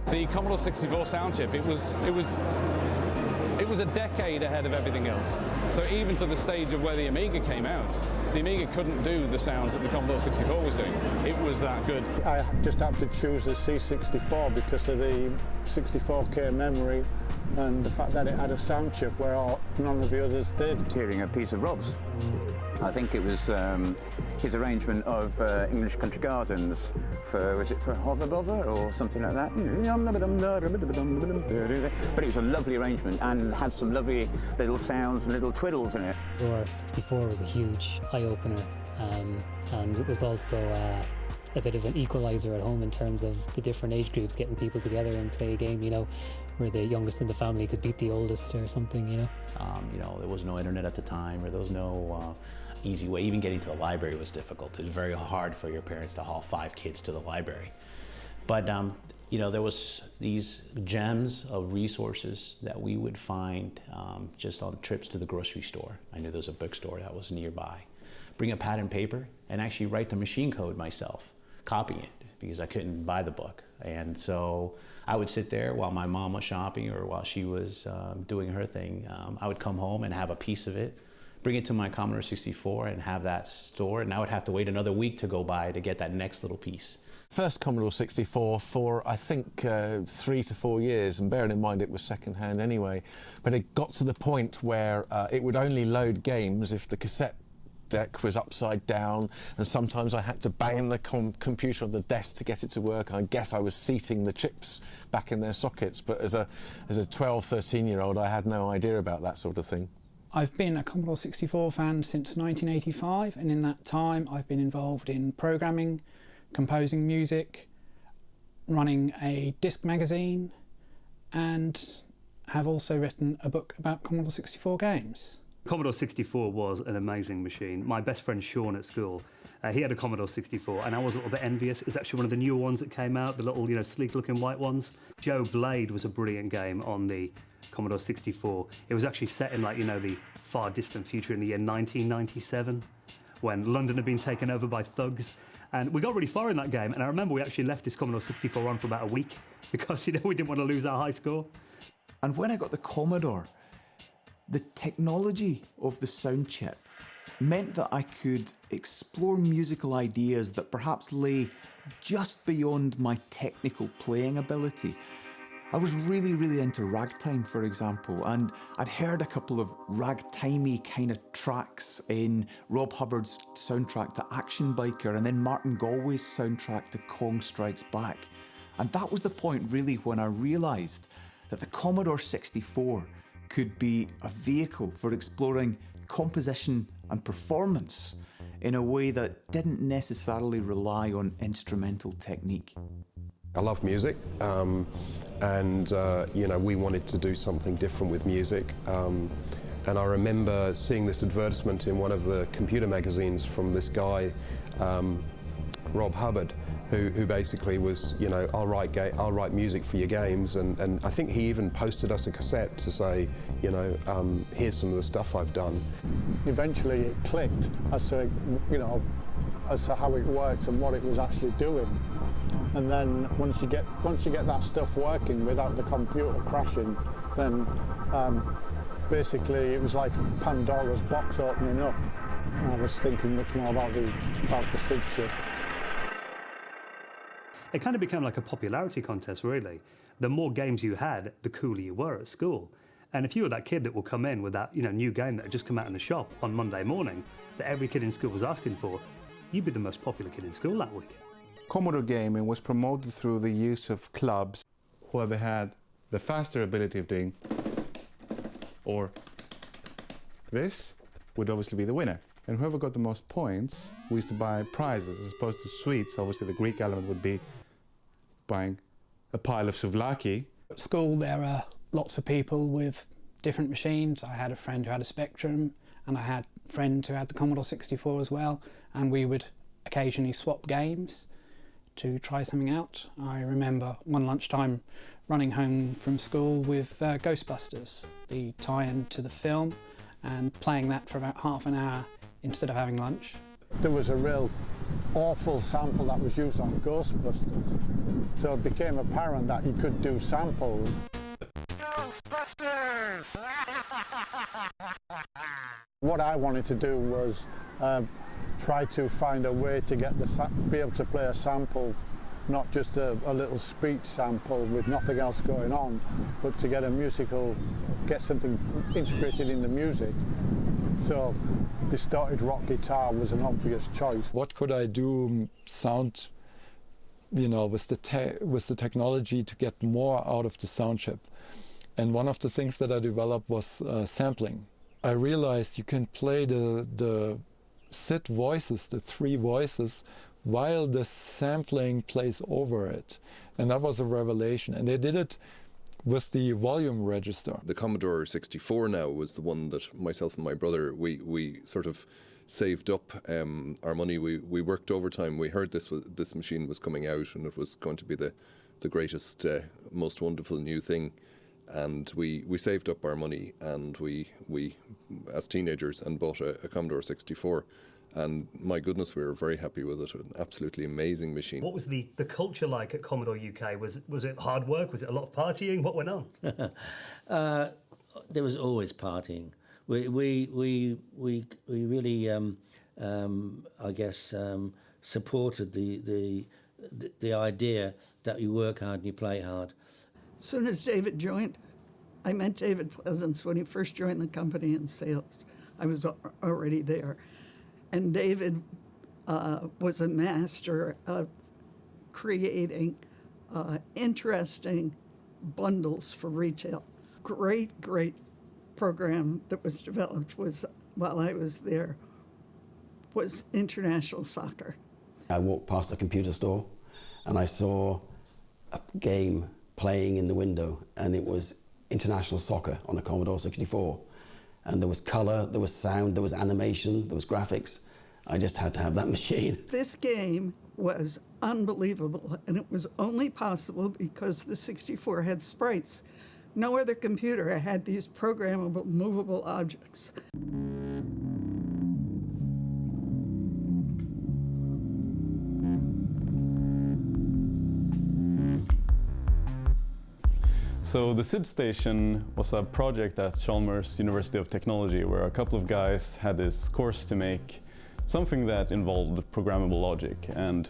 The Commodore 64 sound chip, it was a decade ahead of everything else. So even to the stage of where the Amiga came out, the Amiga couldn't do the sounds that the Commodore 64 was doing. It was that good. I just had to choose the C64 because of the 64K memory and the fact that it had a sound chip where none of the others did. Hearing a piece of Rob's. I think it was his arrangement of English Country Gardens was it for Hover Bother or something like that? But it was a lovely arrangement and had some lovely little sounds and little twiddles in it. Commodore 64 was a huge eye-opener, and it was also a bit of an equalizer at home in terms of the different age groups getting people together and play a game, where the youngest in the family could beat the oldest or something, There was no internet at the time, or there was no easy way. Even getting to the library was difficult. It was very hard for your parents to haul 5 kids to the library. But, there was these gems of resources that we would find just on trips to the grocery store. I knew there was a bookstore that was nearby. Bring a pad and paper and actually write the machine code myself, copy it, because I couldn't buy the book. And so I would sit there while my mom was shopping or while she was doing her thing. I would come home and have a piece of it, bring it to my Commodore 64 and have that stored, and I would have to wait another week to go by to get that next little piece. First Commodore 64 for, I think, 3 to 4 years, and bearing in mind it was second-hand anyway, but it got to the point where it would only load games if the cassette deck was upside down, and sometimes I had to bang the computer on the desk to get it to work. I guess I was seating the chips back in their sockets, but as a 12, 13-year-old, I had no idea about that sort of thing. I've been a Commodore 64 fan since 1985, and in that time I've been involved in programming, composing music, running a disc magazine, and have also written a book about Commodore 64 games. Commodore 64 was an amazing machine. My best friend Sean at school, he had a Commodore 64, and I was a little bit envious. It's actually one of the newer ones that came out, the little, sleek-looking white ones. Joe Blade was a brilliant game on the Commodore 64. It was actually set in, the far distant future in the year 1997, when London had been taken over by thugs. And we got really far in that game, and I remember we actually left this Commodore 64 on for about a week because, we didn't want to lose our high score. And when I got the Commodore, the technology of the sound chip meant that I could explore musical ideas that perhaps lay just beyond my technical playing ability. I was really into ragtime, for example, and I'd heard a couple of ragtimey kind of tracks in Rob Hubbard's soundtrack to Action Biker and then Martin Galway's soundtrack to Kong Strikes Back. And that was the point really when I realised that the Commodore 64 could be a vehicle for exploring composition and performance in a way that didn't necessarily rely on instrumental technique. I love music, and you know, we wanted to do something different with music. And I remember seeing this advertisement in one of the computer magazines from this guy, Rob Hubbard, who basically was, you know, I'll write music for your games, and I think he even posted us a cassette to say, you know, here's some of the stuff I've done. Eventually it clicked as to, you know, as to how it worked and what it was actually doing. And then once you get that stuff working without the computer crashing, then basically it was like Pandora's box opening up. I was thinking much more about the SID chip. It kind of became like a popularity contest, really. The more games you had, the cooler you were at school. And if you were that kid that would come in with that, you know, new game that had just come out in the shop on Monday morning that every kid in school was asking for, you'd be the most popular kid in school that week. Commodore gaming was promoted through the use of clubs. Whoever had the faster ability of doing or this would obviously be the winner. And whoever got the most points, we used to buy prizes as opposed to sweets. Obviously the Greek element would be buying a pile of souvlaki. At school there are lots of people with different machines. I had a friend who had a Spectrum, and I had friends who had the Commodore 64 as well, and we would occasionally swap games to try something out. I remember one lunchtime running home from school with Ghostbusters, the tie-in to the film, and playing that for about half an hour instead of having lunch. There was a real awful sample that was used on Ghostbusters, so it became apparent that you could do samples. Ghostbusters! What I wanted to do was try to find a way to be able to play a sample, not just a little speech sample with nothing else going on, but to get something integrated in the music. So distorted rock guitar was an obvious choice. What could I do sound, you know, with the technology to get more out of the sound chip? And one of the things that I developed was sampling. I realized you can play the SID voices, the 3 voices, while the sampling plays over it. And that was a revelation. And they did it with the volume register. The Commodore 64 now was the one that myself and my brother, we sort of saved up our money. We worked overtime. We heard this machine was coming out and it was going to be the greatest, most wonderful new thing. And we saved up our money and we as teenagers and bought a Commodore 64. And my goodness, we were very happy with it. An absolutely amazing machine. What was the culture like at Commodore UK? Was it hard work? Was it a lot of partying? What went on? There was always partying. We really, I guess, supported the idea that you work hard and you play hard. As soon as David joined, I met David Pleasance when he first joined the company in sales. I was already there. And David was a master of creating interesting bundles for retail. Great program that was developed while I was there was international soccer. I walked past a computer store and I saw a game playing in the window, and it was international soccer on a Commodore 64. And there was color, there was sound, there was animation, there was graphics. I just had to have that machine. This game was unbelievable, and it was only possible because the 64 had sprites. No other computer had these programmable, movable objects. So the SID station was a project at Chalmers University of Technology where a couple of guys had this course to make something that involved programmable logic. And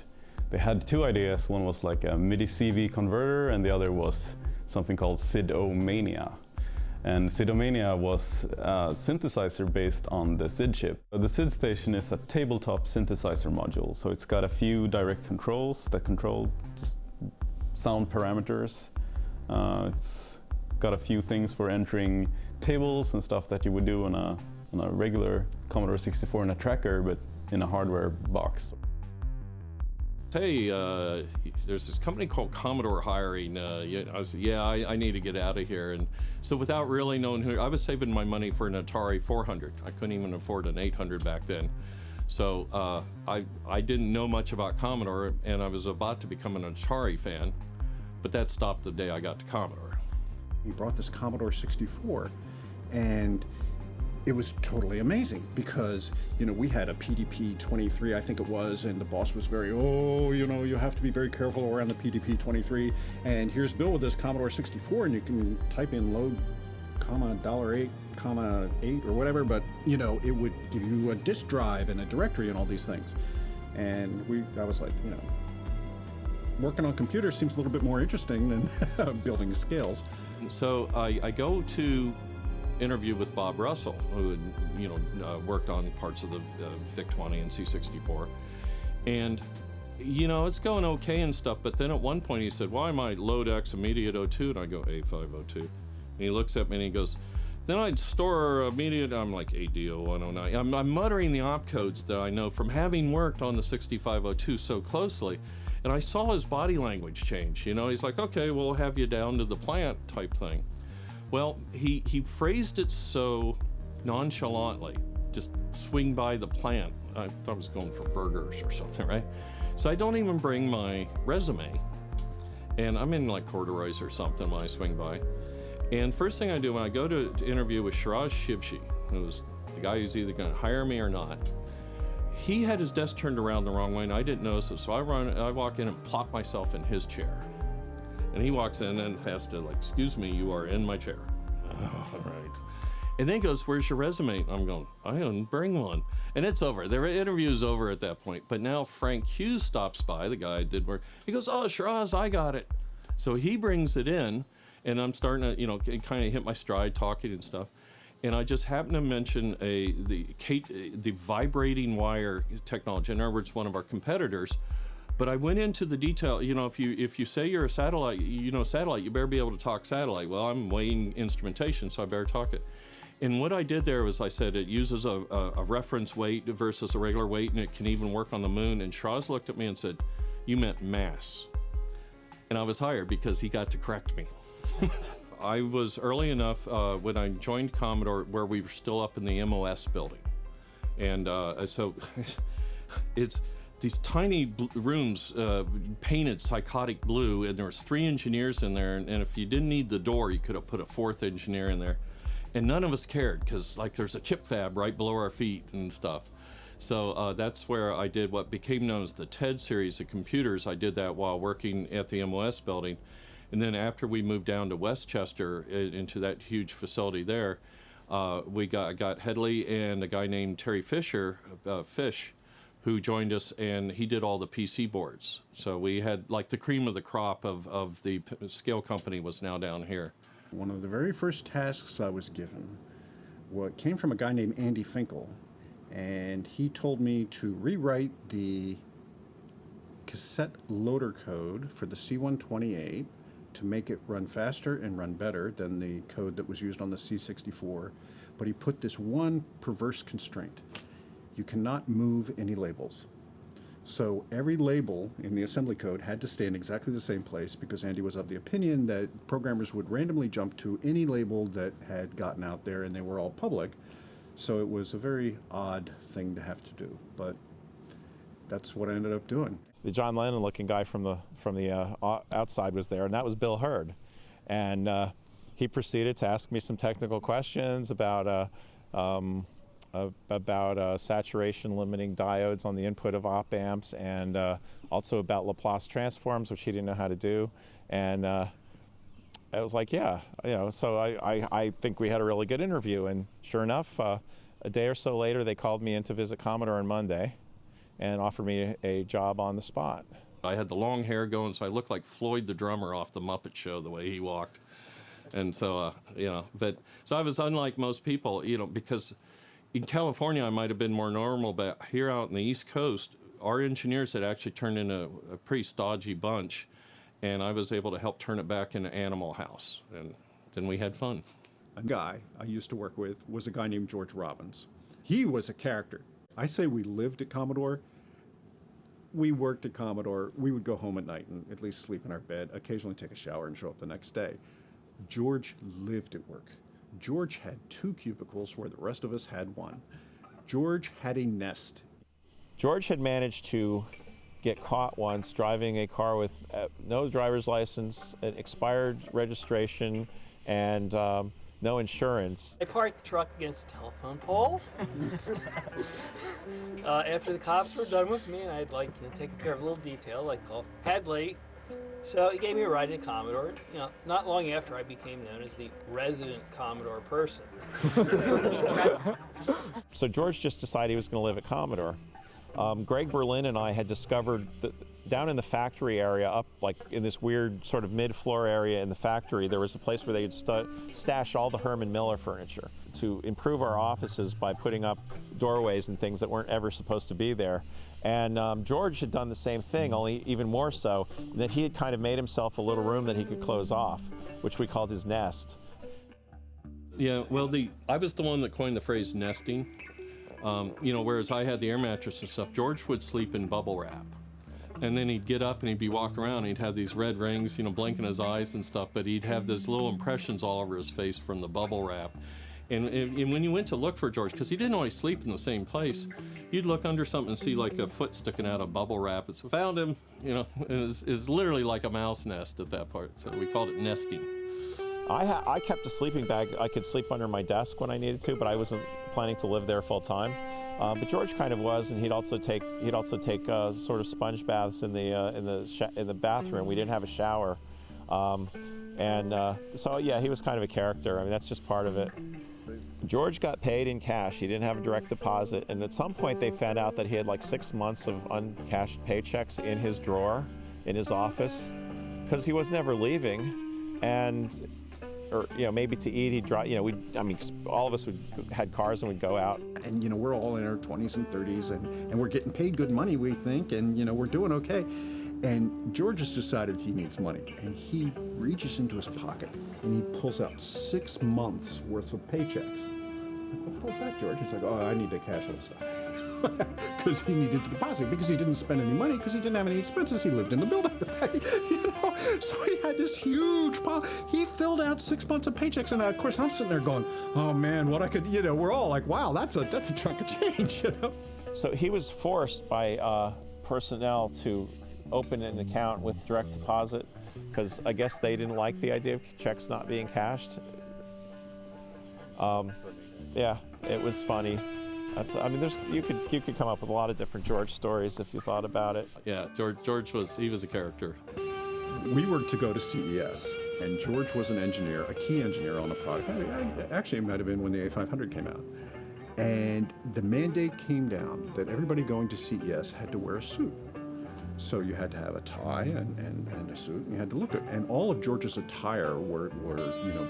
they had two ideas. One was like a MIDI-CV converter and the other was something called SID-O-Mania. And SID-O-Mania was a synthesizer based on the SID chip. The SID station is a tabletop synthesizer module, so it's got a few direct controls that control just sound parameters. It's got a few things for entering tables and stuff that you would do on a regular Commodore 64 in a tracker, but in a hardware box. Hey, there's this company called Commodore hiring. I need to get out of here. And so without really knowing who, I was saving my money for an Atari 400. I couldn't even afford an 800 back then. So I didn't know much about Commodore, and I was about to become an Atari fan, but that stopped the day I got to Commodore. We brought this Commodore 64, and it was totally amazing because, you know, we had a PDP-23, I think it was, and the boss was very, you have to be very careful around the PDP-23, and here's Bill with this Commodore 64, and you can type in load, $8, $8 or whatever, but, you know, it would give you a disk drive and a directory and all these things. And I was like, you know, working on computers seems a little bit more interesting than building scales. So I go to interview with Bob Russell, who had, worked on parts of the VIC-20 and C64. And, it's going okay and stuff, but then at one point he said, why am I load X immediate 02? And I go, A502. And he looks at me and he goes, then I'd store immediate, I'm like AD0109. I'm muttering the opcodes that I know from having worked on the 6502 so closely. And I saw his body language change, he's like, okay, we'll have you down to the plant type thing. Well, he phrased it so nonchalantly, just swing by the plant. I thought I was going for burgers or something, right? So I don't even bring my resume. And I'm in like corduroys or something when I swing by. And first thing I do when I go to interview with Shiraz Shivji, who was the guy who's either going to hire me or not, he had his desk turned around the wrong way and I didn't notice it. So I walk in and plop myself in his chair. And he walks in and has to excuse me, you are in my chair. Oh, all right. And then he goes, where's your resume? I'm going, I didn't bring one. And it's over. The interview's over at that point. But now Frank Hughes stops by, the guy I did work. He goes, oh, Shiraz, I got it. So he brings it in and I'm starting to, kind of hit my stride talking and stuff. And I just happened to mention the vibrating wire technology. In other words, one of our competitors. But I went into the detail, if you say you're a satellite, you better be able to talk satellite. Well, I'm weighing instrumentation, so I better talk it. And what I did there was I said it uses a reference weight versus a regular weight, and it can even work on the moon. And Shiraz looked at me and said, you meant mass. And I was hired because he got to correct me. I was early enough when I joined Commodore where we were still up in the MOS building. And so it's these tiny rooms painted psychotic blue, and there was 3 engineers in there, and if you didn't need the door, you could have put a 4th engineer in there. And none of us cared, because there's a chip fab right below our feet and stuff. So that's where I did what became known as the TED series of computers. I did that while working at the MOS building. And then after we moved down to Westchester into that huge facility there, we got Headley and a guy named Terry Fisher, Fish, who joined us, and he did all the PC boards. So we had the cream of the crop of the scale company was now down here. One of the very first tasks I was given came from a guy named Andy Finkel, and he told me to rewrite the cassette loader code for the C128 to make it run faster and run better than the code that was used on the C64, but he put this one perverse constraint. You cannot move any labels. So every label in the assembly code had to stay in exactly the same place because Andy was of the opinion that programmers would randomly jump to any label that had gotten out there and they were all public. So it was a very odd thing to have to do, but that's what I ended up doing. The John Lennon-looking guy from the outside was there, and that was Bill Hurd. And he proceeded to ask me some technical questions about saturation limiting diodes on the input of op amps, and also about Laplace transforms, which he didn't know how to do. And I was like, yeah, so I think we had a really good interview. And sure enough, a day or so later, they called me in to visit Commodore on Monday and offered me a job on the spot. I had the long hair going, so I looked like Floyd the drummer off the Muppet Show, the way he walked. And so, so I was unlike most people, because in California I might have been more normal, but here out on the East Coast, our engineers had actually turned into a pretty stodgy bunch, and I was able to help turn it back into Animal House, and then we had fun. A guy I used to work with was a guy named George Robbins. He was a character. I say we lived at Commodore. We worked at Commodore. We would go home at night and at least sleep in our bed, occasionally take a shower and show up the next day. George lived at work. George had 2 cubicles where the rest of us had 1. George had a nest. George had managed to get caught once driving a car with no driver's license, an expired registration, and no insurance. I parked the truck against a telephone pole. After the cops were done with me, and I'd taken care of a little detail, like call Headley. So he gave me a ride to Commodore. Not long after, I became known as the resident Commodore person. So George just decided he was going to live at Commodore. Greg Berlin and I had discovered that down in the factory area, up like in this weird sort of mid-floor area in the factory, there was a place where they would stash all the Herman Miller furniture to improve our offices by putting up doorways and things that weren't ever supposed to be there. And George had done the same thing, only even more so, that he had kind of made himself a little room that he could close off, which we called his nest. Yeah, well, I was the one that coined the phrase nesting. Whereas I had the air mattress and stuff, George would sleep in bubble wrap. And then he'd get up and he'd be walking around and he'd have these red rings, blinking his eyes and stuff, but he'd have these little impressions all over his face from the bubble wrap. And when you went to look for George, because he didn't always sleep in the same place, you'd look under something and see like a foot sticking out of bubble wrap. It's found him, it's literally like a mouse nest at that part. So we called it nesting. I kept a sleeping bag. I could sleep under my desk when I needed to, but I wasn't planning to live there full time. But George kind of was, and he'd also take sort of sponge baths in the bathroom. We didn't have a shower, so yeah, he was kind of a character. I mean, that's just part of it. George got paid in cash. He didn't have a direct deposit, and at some point they found out that he had like 6 months of uncashed paychecks in his drawer in his office because he was never leaving, or maybe to eat he'd drive. All of us had cars and we'd go out. And we're all in our 20s and 30s, and we're getting paid good money, we think, and we're doing okay. And George has decided he needs money, and he reaches into his pocket and he pulls out 6 months worth of paychecks. What the hell is that, George? He's like, oh, I need to cash all stuff. Because he needed to deposit, because he didn't spend any money, because he didn't have any expenses. He lived in the building, right? So he had this huge pile. He filled out 6 months of paychecks, and of course I'm sitting there going, oh man, what I could, we're all like, wow, that's a chunk of change, So he was forced by personnel to open an account with direct deposit because I guess they didn't like the idea of checks not being cashed. Yeah, it was funny. You could come up with a lot of different George stories if you thought about it. Yeah, George was a character. We were to go to CES, and George was an engineer, a key engineer on the product. Actually, it might have been when the A500 came out. And the mandate came down that everybody going to CES had to wear a suit. So you had to have a tie and a suit, and you had to look good. And all of George's attire were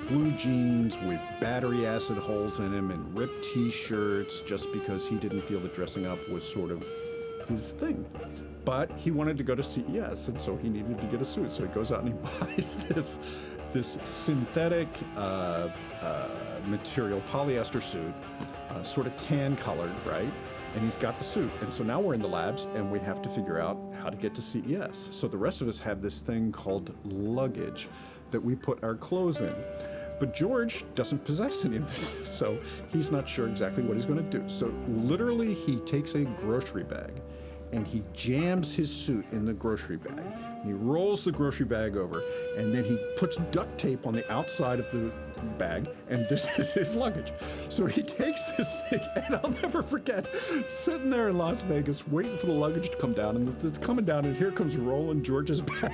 blue jeans with battery acid holes in them and ripped T-shirts, just because he didn't feel that dressing up was sort of his thing. But he wanted to go to CES, and so he needed to get a suit. So he goes out and he buys this synthetic material polyester suit, sort of tan colored, right? And he's got the suit. And so now we're in the labs and we have to figure out how to get to CES. So the rest of us have this thing called luggage that we put our clothes in. But George doesn't possess any of this, so he's not sure exactly what he's going to do. So literally he takes a grocery bag and he jams his suit in the grocery bag. And he rolls the grocery bag over, and then he puts duct tape on the outside of bag, and this is his luggage. So he takes this thing, and I'll never forget, sitting there in Las Vegas waiting for the luggage to come down, and it's coming down, and here comes Roland George's bag.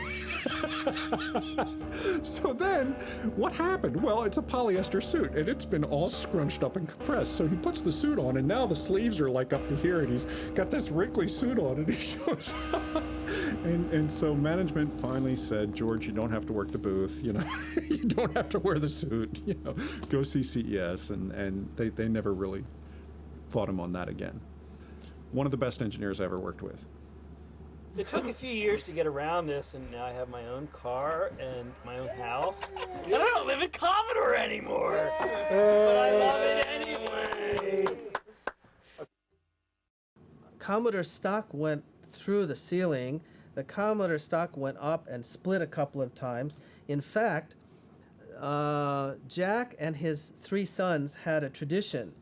So then, what happened? Well, it's a polyester suit, and it's been all scrunched up and compressed. So he puts the suit on, and now the sleeves are like up to here, and he's got this wrinkly suit on, and he shows up. And so management finally said, George, you don't have to work the booth, you know, you don't have to wear the suit, you know, go see CES, and they never really fought him on that again. One of the best engineers I ever worked with. It took a few years to get around this, and now I have my own car and my own house. And I don't live in Commodore anymore, but I love it anyway. Commodore stock went through the ceiling. The Commodore stock went up and split a couple of times. In fact, Jack and his 3 sons had a tradition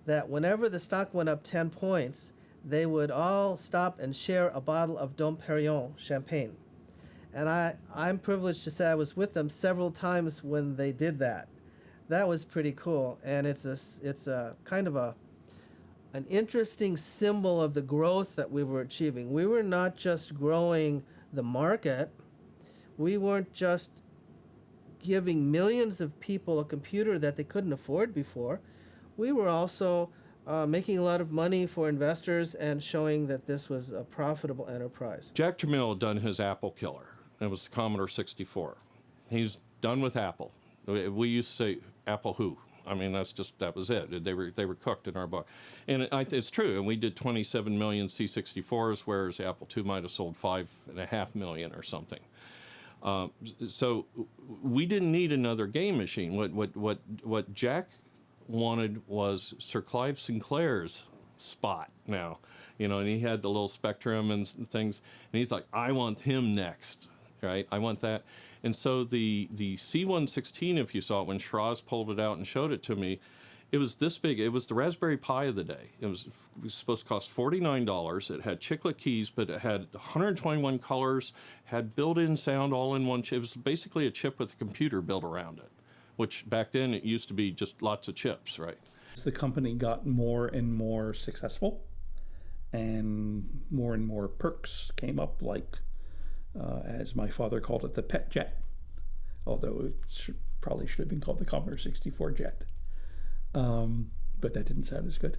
that whenever the stock went up 10 points, they would all stop and share a bottle of Dom Perignon champagne. And I'm privileged to say I was with them several times when they did that. That was pretty cool, and it's a kind of an interesting symbol of the growth that we were achieving. We were not just growing the market. We weren't just giving millions of people a computer that they couldn't afford before. We were also making a lot of money for investors and showing that this was a profitable enterprise. Jack Tramiel had done his Apple killer. It was the Commodore 64. He's done with Apple. We used to say, Apple who? I mean, that was it. They were cooked in our book. And it's true. And we did 27 million C64s, whereas Apple II might have sold 5.5 million or something. So we didn't need another game machine. What Jack wanted was Sir Clive Sinclair's spot now, you know, and he had the little Spectrum and things, and he's like, I want him next, right? I want that. And so the C116, if you saw it when Schroz pulled it out and showed it to me, it was this big. It was the Raspberry Pi of the day. It was supposed to cost $49. It had chiclet keys, but it had 121 colors, had built-in sound all in one chip. It was basically a chip with a computer built around it, which back then it used to be just lots of chips, right? The company got more and more successful, and more perks came up, like, as my father called it, the pet jet, although it probably should have been called the Commodore 64 jet. But that didn't sound as good.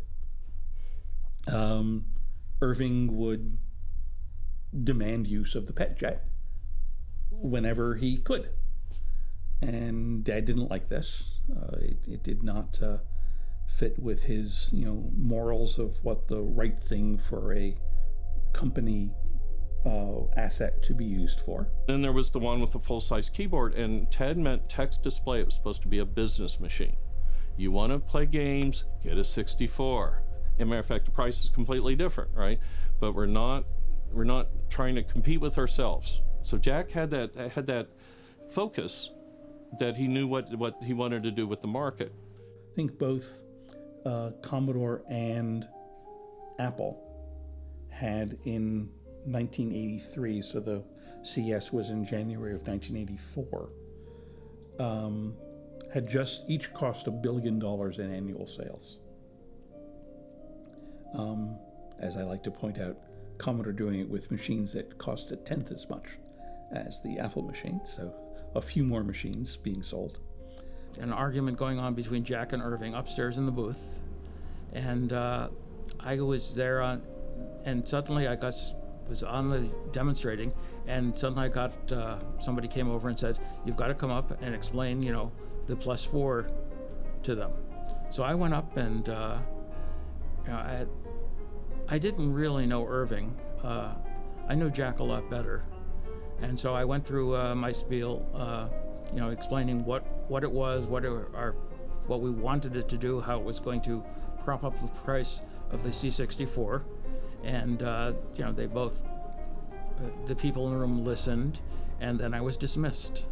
Irving would demand use of the pet jet whenever he could. And Dad didn't like this. It did not fit with his, morals of what the right thing for a company asset to be used for. Then there was the one with the full-size keyboard, and TED meant text display. It was supposed to be a business machine. You want to play games, get a 64. As a matter of fact, the price is completely different, right? But we're not trying to compete with ourselves. So Jack had that focus that he knew what he wanted to do with the market. I think both Commodore and Apple had in 1983, so the CS was in January of 1984, had just each cost $1 billion in annual sales. As I like to point out, Commodore doing it with machines that cost a tenth as much as the Apple machine, so a few more machines being sold. An argument going on between Jack and Irving upstairs in the booth, and I was there and suddenly I was on the demonstrating, and suddenly I got somebody came over and said, "You've got to come up and explain, the +4 to them." So I went up and I didn't really know Irving. I knew Jack a lot better, and so I went through my spiel, explaining what it was, what we wanted it to do, how it was going to prop up the price of the C64, and they both, the people in the room listened, and then I was dismissed.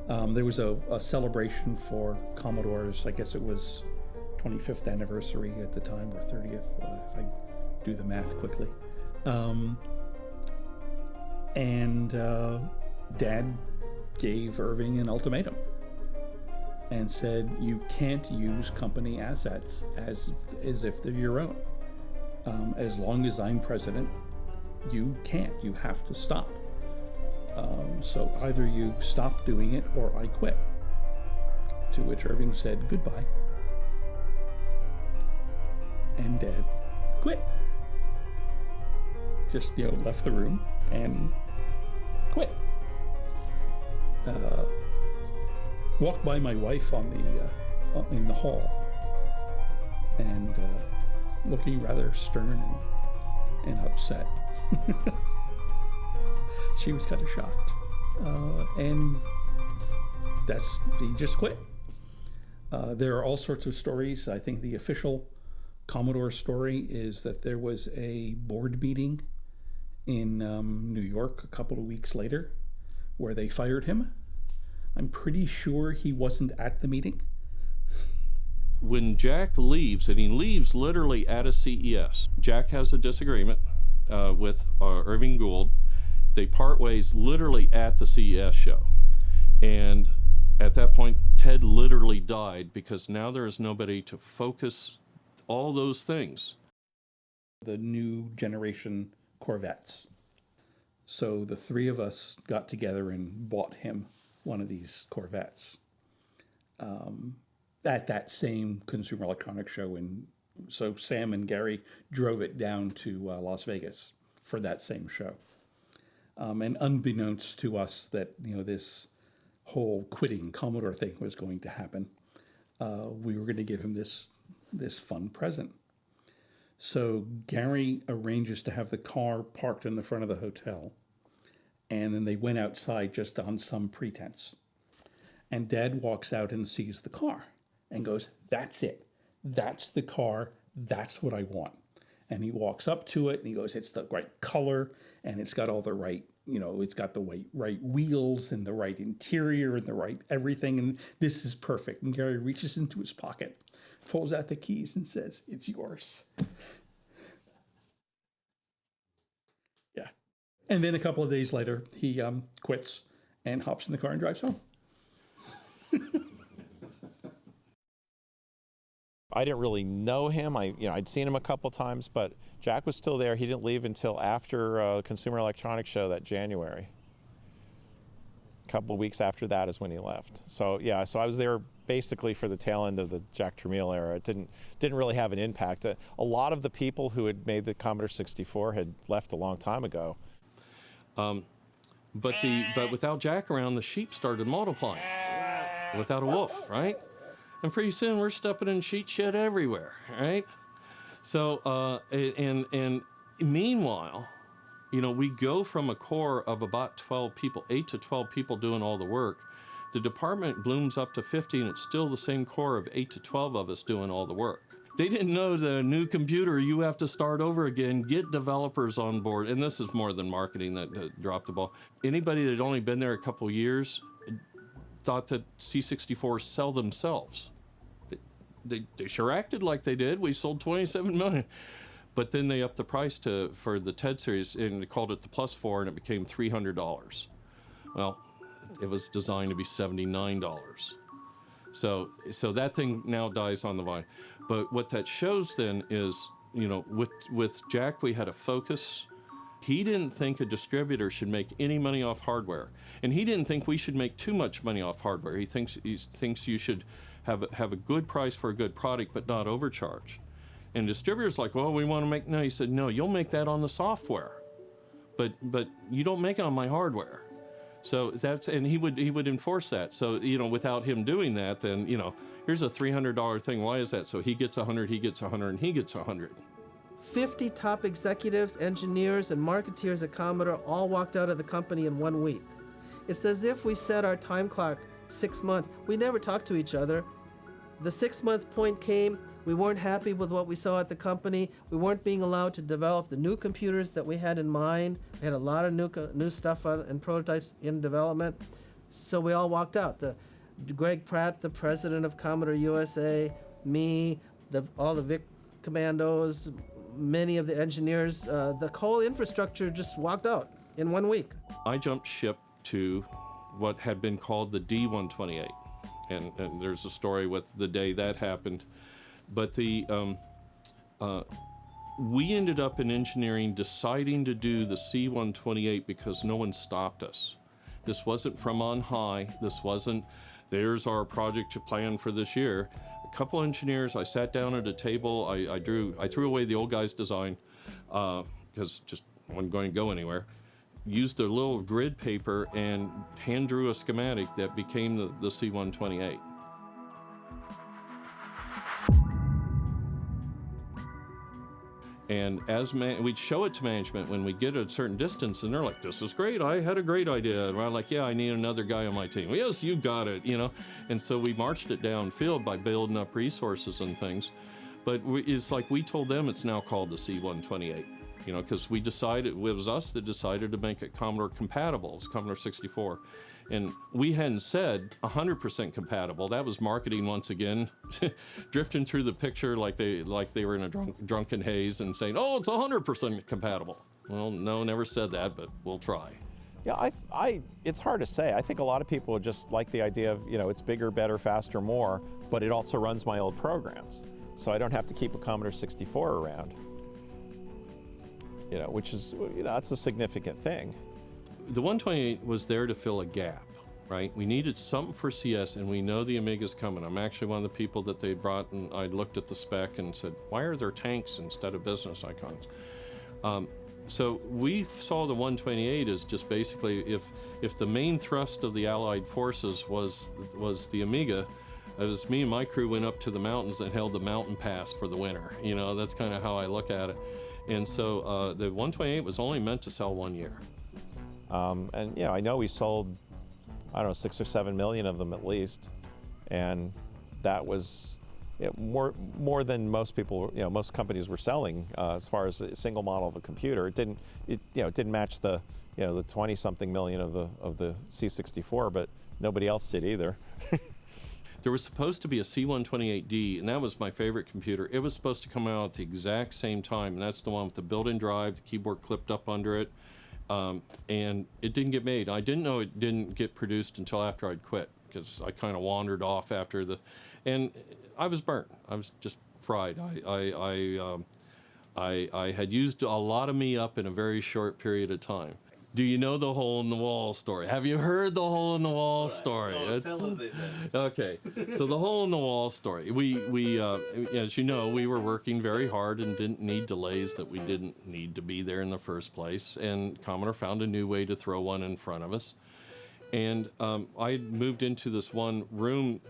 There was a celebration for Commodore's, I guess it was 25th anniversary at the time, or 30th, if I do the math quickly. And Dad gave Irving an ultimatum. and said, you can't use company assets as if they're your own. As long as I'm president, you can't. You have to stop. So either you stop doing it or I quit. To which Irving said goodbye. And Dad quit. Just, left the room and quit. Walked by my wife in the hall, and looking rather stern and upset. She was kind of shocked, and he just quit. There are all sorts of stories. I think the official Commodore story is that there was a board meeting in New York a couple of weeks later where they fired him. I'm pretty sure he wasn't at the meeting. When Jack leaves, and he leaves literally at a CES, Jack has a disagreement with Irving Gould. They part ways literally at the CES show. And at that point, Ted literally died because now there is nobody to focus all those things. The new generation Corvettes. So the three of us got together and bought him one of these Corvettes at that same Consumer Electronics Show. And so Sam and Gary drove it down to Las Vegas for that same show. And unbeknownst to us that this whole quitting Commodore thing was going to happen, we were going to give him this fun present. So Gary arranges to have the car parked in the front of the hotel, and then they went outside just on some pretense. And Dad walks out and sees the car and goes, "That's it. That's the car. That's what I want." And he walks up to it and he goes, "It's the right color and it's got all the right, it's got the right wheels and the right interior and the right everything. And this is perfect." And Gary reaches into his pocket, pulls out the keys and says, "It's yours." Yeah. And then a couple of days later, he quits and hops in the car and drives home. I didn't really know him. I'd seen him a couple times, but Jack was still there. He didn't leave until after Consumer Electronics Show that January. A couple of weeks after that is when he left. So yeah, so I was there basically for the tail end of the Jack Tramiel era. It didn't really have an impact. A lot of the people who had made the Commodore 64 had left a long time ago. But without Jack around, the sheep started multiplying. Without a wolf, right? And pretty soon we're stepping in sheet shit everywhere, right? So, and meanwhile, we go from a core of about 12 people, 8 to 12 people doing all the work. The department blooms up to 50, and it's still the same core of 8 to 12 of us doing all the work. They didn't know that a new computer, you have to start over again, get developers on board. And this is more than marketing that dropped the ball. Anybody that had only been there a couple years thought that C64s sell themselves. They sure acted like they did. We sold 27 million. But then they upped the price for the TED series, and they called it the Plus 4, and it became $300. Well, it was designed to be $79. So that thing now dies on the vine. But what that shows then is, with Jack, we had a focus. He didn't think a distributor should make any money off hardware, and he didn't think we should make too much money off hardware. He thinks you should have a good price for a good product, but not overcharge. And distributors like, well, we want to make. No, he said, no, you'll make that on the software, but you don't make it on my hardware. So and he would enforce that. So without him doing that, then here's a $300 thing. Why is that? So he gets 100, he gets 100, and he gets 100. 50 top executives, engineers, and marketeers at Commodore all walked out of the company in 1 week. It's as if we set our time clock 6 months. We never talked to each other. The 6-month point came. We weren't happy with what we saw at the company. We weren't being allowed to develop the new computers that we had in mind. We had a lot of new stuff and prototypes in development. So we all walked out. Greg Pratt, the president of Commodore USA, me, all the Vic Commandos, many of the engineers, the whole infrastructure just walked out in 1 week. I jumped ship to what had been called the D128. And there's a story with the day that happened. But we ended up in engineering deciding to do the C-128 because no one stopped us. This wasn't from on high. This wasn't, there's our project plan for this year. A couple engineers, I sat down at a table, I threw away the old guy's design because just wasn't going to go anywhere. Used a little grid paper and hand drew a schematic that became the C-128. And as we'd show it to management when we get a certain distance, and they're like, "This is great. I had a great idea." And I'm like, "Yeah, I need another guy on my team." "Well, yes, you got it," you know. And so we marched it downfield by building up resources and things. But it's like we told them it's now called the C-128, you know, because we decided, it was us that decided to make it Commodore compatible. It's Commodore 64. And we hadn't said 100% compatible. That was marketing once again, drifting through the picture like they were in a drunken haze and saying, "Oh, it's 100% compatible." Well, no, never said that, but we'll try. Yeah, it's hard to say. I think a lot of people just like the idea of, you know, it's bigger, better, faster, more, but it also runs my old programs. So I don't have to keep a Commodore 64 around. You know, which is, you know, that's a significant thing. The 128 was there to fill a gap, right? We needed something for CS, and we know the Amiga's coming. I'm actually one of the people that they brought, and I looked at the spec and said, "Why are there tanks instead of business icons?" So we saw the 128 as just basically, if the main thrust of the Allied forces was the Amiga, it was me and my crew went up to the mountains and held the mountain pass for the winter. You know, that's kind of how I look at it. And so the 128 was only meant to sell 1 year. And, you know, I know we sold, I don't know, 6 or 7 million of them at least. And that was, you know, more than most people, you know, most companies were selling as far as a single model of a computer. It didn't match the, you know, the 20-something million of the C64, but nobody else did either. There was supposed to be a C-128D, and that was my favorite computer. It was supposed to come out at the exact same time, and that's the one with the built-in drive, the keyboard clipped up under it, and it didn't get made. I didn't know it didn't get produced until after I'd quit, because I kind of wandered off after and I was burnt. I was just fried. I had used a lot of me up in a very short period of time. Do you know the hole in the wall story? Have you heard the hole in the wall story? Oh, tell us it then. Okay, so the hole in the wall story. We as you know, we were working very hard and didn't need delays that we didn't need to be there in the first place. And Commodore found a new way to throw one in front of us. And I moved into this one room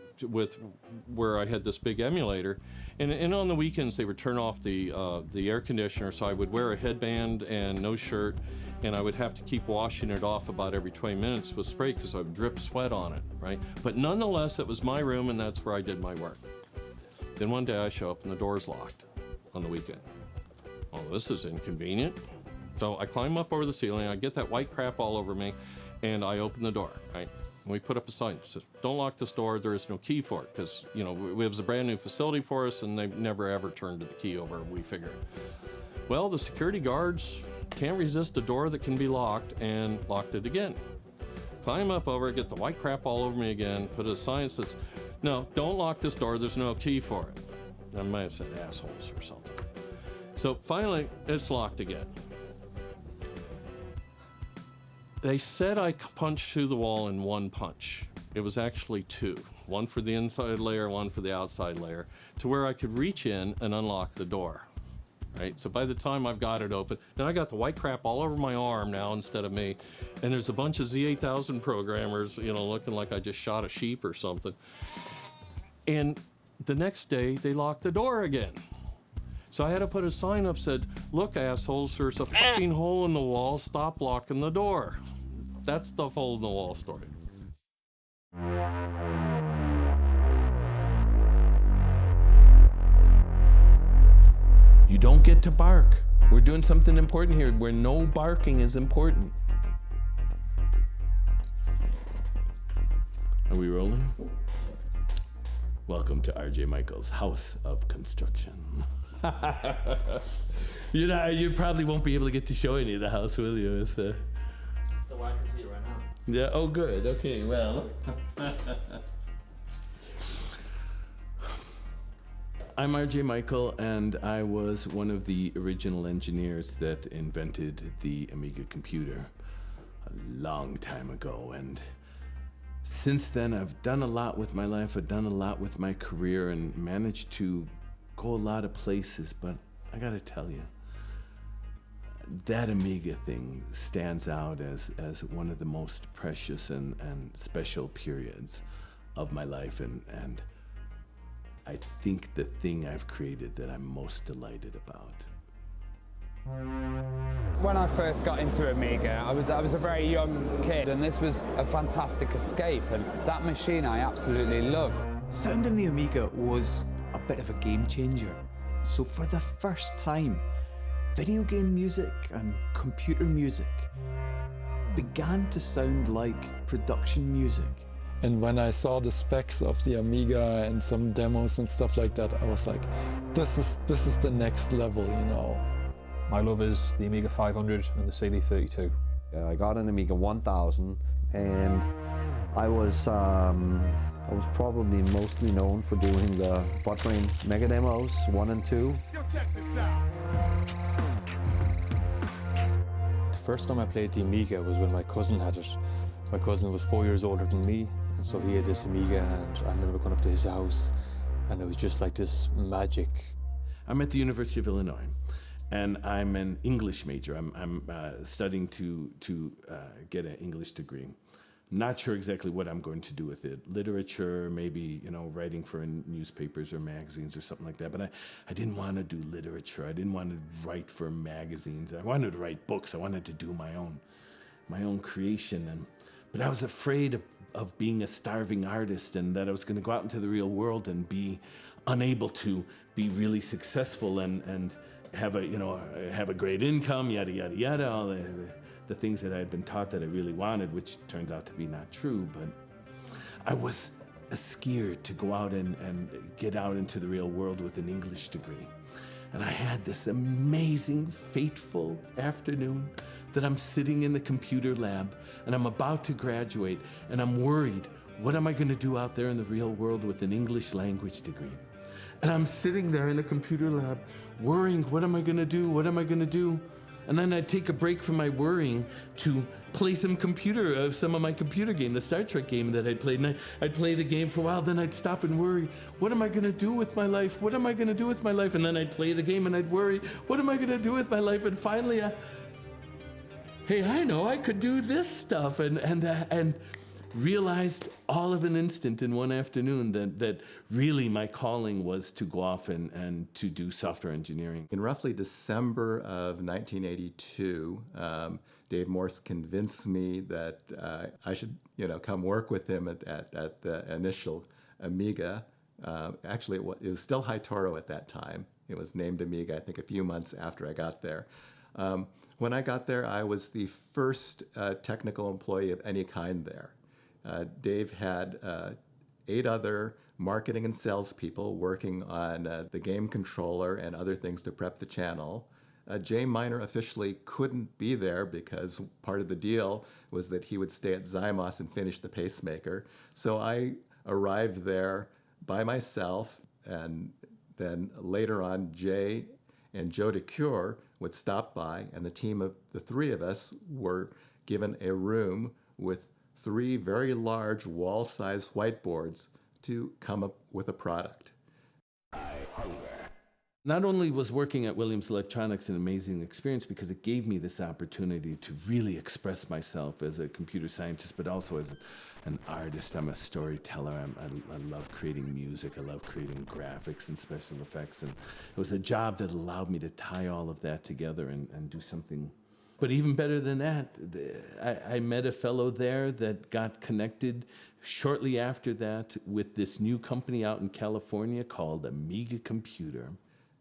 where I had this big emulator, and on the weekends they would turn off the air conditioner, so I would wear a headband and no shirt, and I would have to keep washing it off about every 20 minutes with spray because I would drip sweat on it, right? But nonetheless, it was my room, and that's where I did my work. Then one day I show up and the door's locked on the weekend. Oh, this is inconvenient. So I climb up over the ceiling, I get that white crap all over me, and I open the door, right? And we put up a sign that says, "Don't lock this door, there is no key for it," because, you know, it was a brand new facility for us, and they never ever turned the key over, we figured. Well, the security guards can't resist a door that can be locked, and locked it again. Climb up over it, get the white crap all over me again, put a sign that says, "No, don't lock this door, there's no key for it." I might have said assholes or something. So finally, it's locked again. They said I punched through the wall in one punch. It was actually two. One for the inside layer, one for the outside layer, to where I could reach in and unlock the door. Right? So by the time I've got it open, now I got the white crap all over my arm now instead of me, and there's a bunch of Z8000 programmers, you know, looking like I just shot a sheep or something. And the next day, they locked the door again. So I had to put a sign up said, "Look, assholes, there's a fucking hole in the wall, stop locking the door." That's the hole in the wall story. You don't get to bark. We're doing something important here where no barking is important. Are we rolling? Welcome to RJ Michael's House of Construction. You know, you probably won't be able to get to show any of the house, will you? So I can see it right now. Yeah, oh good, okay, well. I'm RJ Michael, and I was one of the original engineers that invented the Amiga computer a long time ago. And since then, I've done a lot with my life, I've done a lot with my career, and managed to go a lot of places. But I gotta tell you, that Amiga thing stands out as one of the most precious and special periods of my life, and I think the thing I've created that I'm most delighted about. When I first got into Amiga, I was a very young kid, and this was a fantastic escape, and that machine I absolutely loved. Sound in the Amiga was a bit of a game changer. So for the first time, video game music and computer music began to sound like production music. And when I saw the specs of the Amiga and some demos and stuff like that, I was like, this is the next level, you know. My love is the Amiga 500 and the CD32. I got an Amiga 1000, and I was probably mostly known for doing the Buttbrain Mega Demos 1 and 2. Yo, check this out. The first time I played the Amiga was when my cousin had it. My cousin was 4 years older than me, and so he had this Amiga, and I remember going up to his house, and it was just like this magic. I'm at the University of Illinois, and I'm an English major. I'm studying to get an English degree. Not sure exactly what I'm going to do with it. Literature, maybe, writing for newspapers or magazines or something like that. But I didn't want to do literature. I didn't want to write for magazines. I wanted to write books. I wanted to do my own creation. But I was afraid of being a starving artist, and that I was going to go out into the real world and be unable to be really successful and have a great income, yada, yada, yada, all the things that I had been taught that I really wanted, which turned out to be not true. But I was scared to go out and get out into the real world with an English degree. And I had this amazing, fateful afternoon that I'm sitting in the computer lab and I'm about to graduate, and I'm worried, what am I going to do out there in the real world with an English language degree? And I'm sitting there in the computer lab worrying, what am I going to do? What am I going to do? And then I'd take a break from my worrying to play some of my computer game, the Star Trek game that I'd played. And I'd play the game for a while, then I'd stop and worry, what am I going to do with my life? What am I going to do with my life? And then I'd play the game and I'd worry, what am I going to do with my life? And finally, hey, I know I could do this stuff. And realized all of an instant in one afternoon that really my calling was to go off and to do software engineering. In roughly December of 1982, Dave Morse convinced me that I should, come work with him at the initial Amiga. Actually, it was still High Toro at that time. It was named Amiga, I think, a few months after I got there. When I got there, I was the first technical employee of any kind there. Dave had 8 other marketing and salespeople working on the game controller and other things to prep the channel. Jay Miner officially couldn't be there because part of the deal was that he would stay at Zymos and finish the pacemaker. So I arrived there by myself, and then later on, Jay and Joe DeCure would stop by, and the team of the 3 of us were given a room with 3 very large wall-sized whiteboards to come up with a product. Not only was working at Williams Electronics an amazing experience because it gave me this opportunity to really express myself as a computer scientist, but also as an artist. I'm a storyteller. I love creating music. I love creating graphics and special effects. And it was a job that allowed me to tie all of that together and do something. But even better than that, I met a fellow there that got connected shortly after that with this new company out in California called Amiga Computer.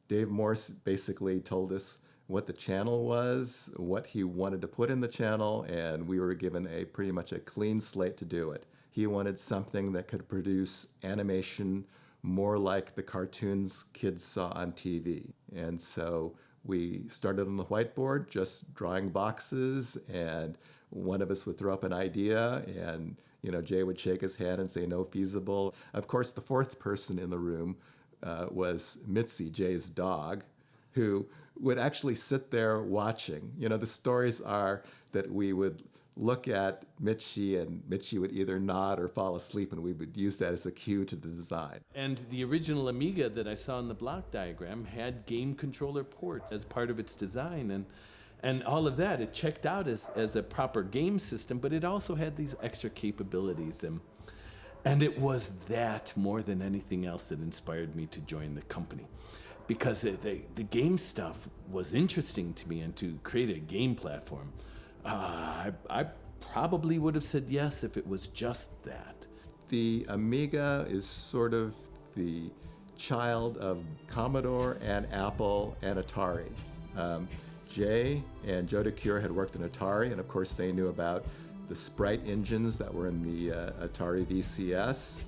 Dave Morse basically told us what the channel was, what he wanted to put in the channel, and we were given pretty much a clean slate to do it. He wanted something that could produce animation more like the cartoons kids saw on TV. And so we started on the whiteboard just drawing boxes, and one of us would throw up an idea, and Jay would shake his head and say no feasible. Of course, the 4th person in the room was Mitzi, Jay's dog, who would actually sit there watching. You know, the stories are that we would look at Mitzi and Mitzi would either nod or fall asleep, and we would use that as a cue to the design. And the original Amiga that I saw in the block diagram had game controller ports as part of its design, and all of that, it checked out as a proper game system, but it also had these extra capabilities. And it was that more than anything else that inspired me to join the company. Because the game stuff was interesting to me, and to create a game platform, I probably would have said yes if it was just that. The Amiga is sort of the child of Commodore and Apple and Atari. Jay and Joe DeCure had worked in Atari, and of course they knew about the sprite engines that were in the Atari VCS.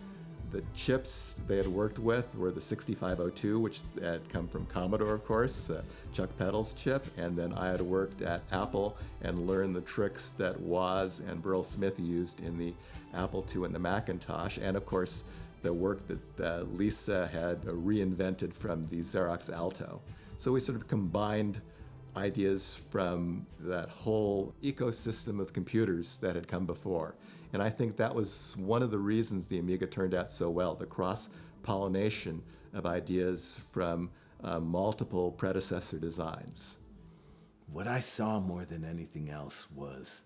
The chips they had worked with were the 6502, which had come from Commodore, of course, Chuck Peddle's chip. And then I had worked at Apple and learned the tricks that Woz and Burl Smith used in the Apple II and the Macintosh. And of course, the work that Lisa had reinvented from the Xerox Alto. So we sort of combined ideas from that whole ecosystem of computers that had come before. And I think that was one of the reasons the Amiga turned out so well, the cross-pollination of ideas from multiple predecessor designs. What I saw more than anything else was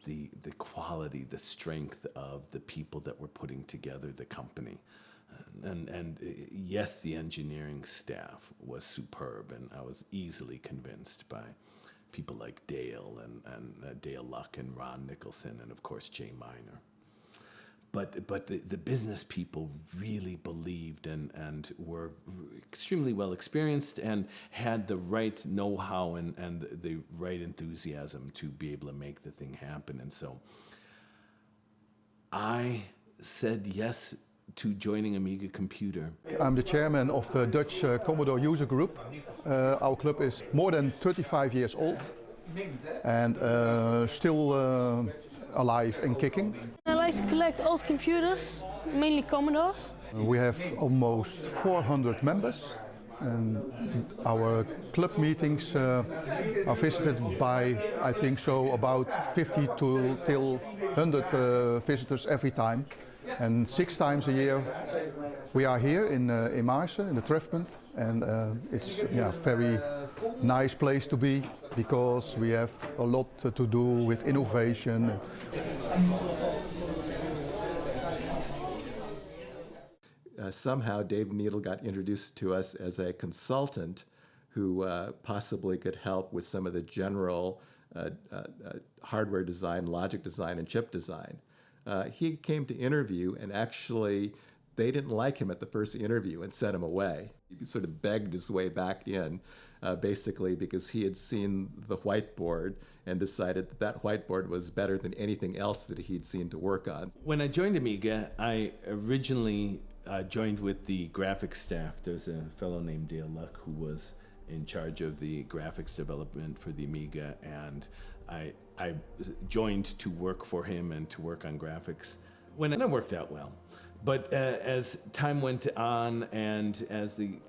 the quality, the strength of the people that were putting together the company. And yes, the engineering staff was superb, and I was easily convinced by people like Dale and Dale Luck and Ron Nicholson, and of course Jay Miner. But the business people really believed and were extremely well experienced and had the right know-how and the right enthusiasm to be able to make the thing happen. And so I said yes to joining Amiga Computer. I'm the chairman of the Dutch Commodore user group. Our club is more than 35 years old and still alive and kicking. I like to collect old computers, mainly Commodores. We have almost 400 members, and our club meetings are visited by, I think so, about 50 till 100 visitors every time. And 6 times a year we are here in Maarsen, in the Trefpunt, and it's a very nice place to be because we have a lot to do with innovation. Somehow Dave Needle got introduced to us as a consultant who possibly could help with some of the general hardware design, logic design, and chip design. He came to interview, and actually they didn't like him at the first interview and sent him away. He sort of begged his way back in, basically because he had seen the whiteboard and decided that that whiteboard was better than anything else that he'd seen to work on. When I joined Amiga, I originally joined with the graphics staff. There's a fellow named Dale Luck who was in charge of the graphics development for the Amiga, and I joined to work for him and to work on graphics. When it worked out well. But as time went on and as the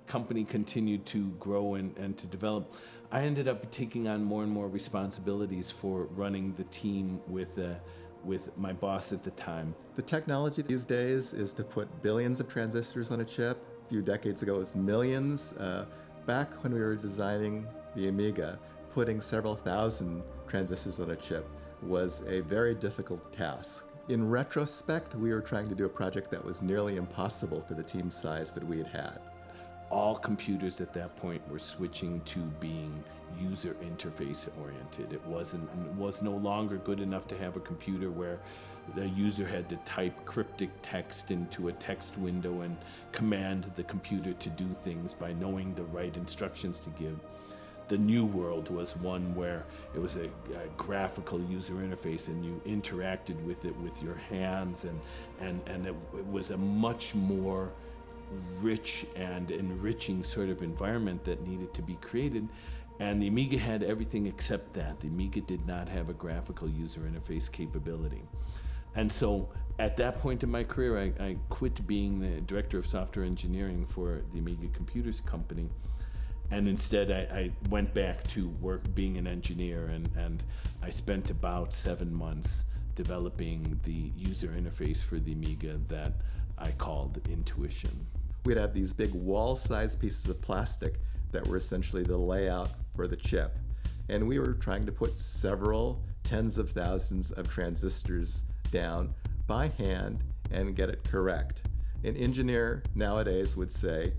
company continued to grow and to develop, I ended up taking on more and more responsibilities for running the team with my boss at the time. The technology these days is to put billions of transistors on a chip. A few decades ago it was millions. Back when we were designing the Amiga, putting several thousand transistors on a chip was a very difficult task. In retrospect, we were trying to do a project that was nearly impossible for the team size that we had had. All computers at that point were switching to being user interface oriented. It was no longer good enough to have a computer where the user had to type cryptic text into a text window and command the computer to do things by knowing the right instructions to give. The new world was one where it was a graphical user interface and you interacted with it with your hands, and it was a much more rich and enriching sort of environment that needed to be created. And the Amiga had everything except that. The Amiga did not have a graphical user interface capability. And so at that point in my career, I quit being the director of software engineering for the Amiga Computers company. And instead, I went back to work being an engineer, and I spent about 7 months developing the user interface for the Amiga that I called Intuition. We'd have these big wall-sized pieces of plastic that were essentially the layout for the chip. And we were trying to put several tens of thousands of transistors down by hand and get it correct. An engineer nowadays would say,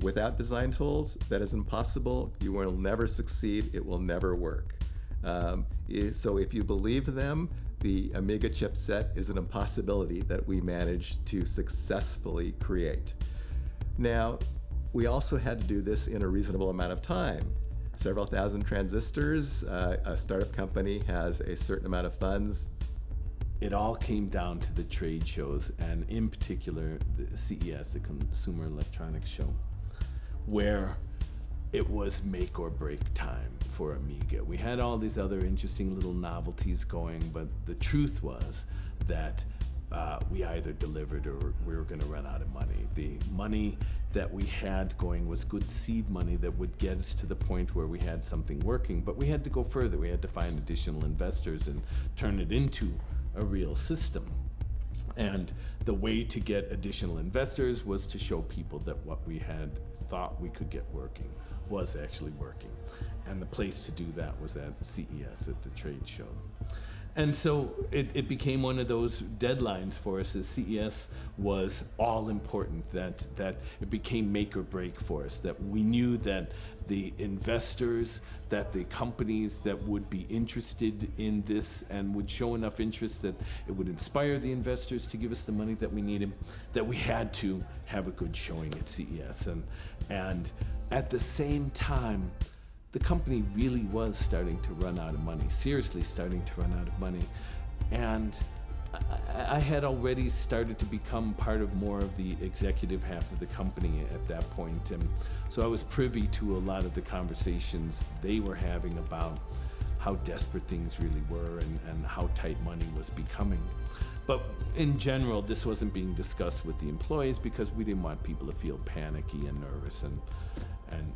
without design tools, that is impossible. You will never succeed. It will never work. So if you believe them, the Amiga chipset is an impossibility that we managed to successfully create. Now, we also had to do this in a reasonable amount of time. Several thousand transistors, a startup company has a certain amount of funds. It all came down to the trade shows, and in particular, the CES, the Consumer Electronics Show, where it was make or break time for Amiga. We had all these other interesting little novelties going, but the truth was that we either delivered or we were going to run out of money. The money that we had going was good seed money that would get us to the point where we had something working, but we had to go further. We had to find additional investors and turn it into a real system. And the way to get additional investors was to show people that what we had thought we could get working was actually working. And the place to do that was at CES, at the trade show. And so it became one of those deadlines for us, as CES was all important, that it became make or break for us, that we knew that the investors, that the companies that would be interested in this and would show enough interest that it would inspire the investors to give us the money that we needed, that we had to have a good showing at CES. And at the same time, the company really was starting to run out of money, seriously starting to run out of money. And I had already started to become part of more of the executive half of the company at that point. And so I was privy to a lot of the conversations they were having about how desperate things really were and how tight money was becoming. But in general, this wasn't being discussed with the employees because we didn't want people to feel panicky and nervous and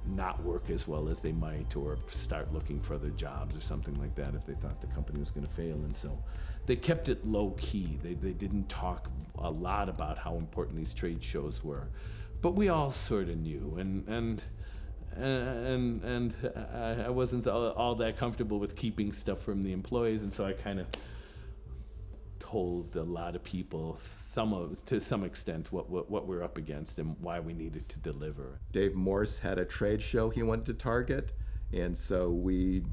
not work as well as they might, or start looking for other jobs or something like that if they thought the company was going to fail. And so they kept it low key. They didn't talk a lot about how important these trade shows were, but we all sort of knew. And I wasn't all that comfortable with keeping stuff from the employees, and so I kind of told a lot of people, to some extent, what we're up against and why we needed to deliver. Dave Morse had a trade show he wanted to target, and so we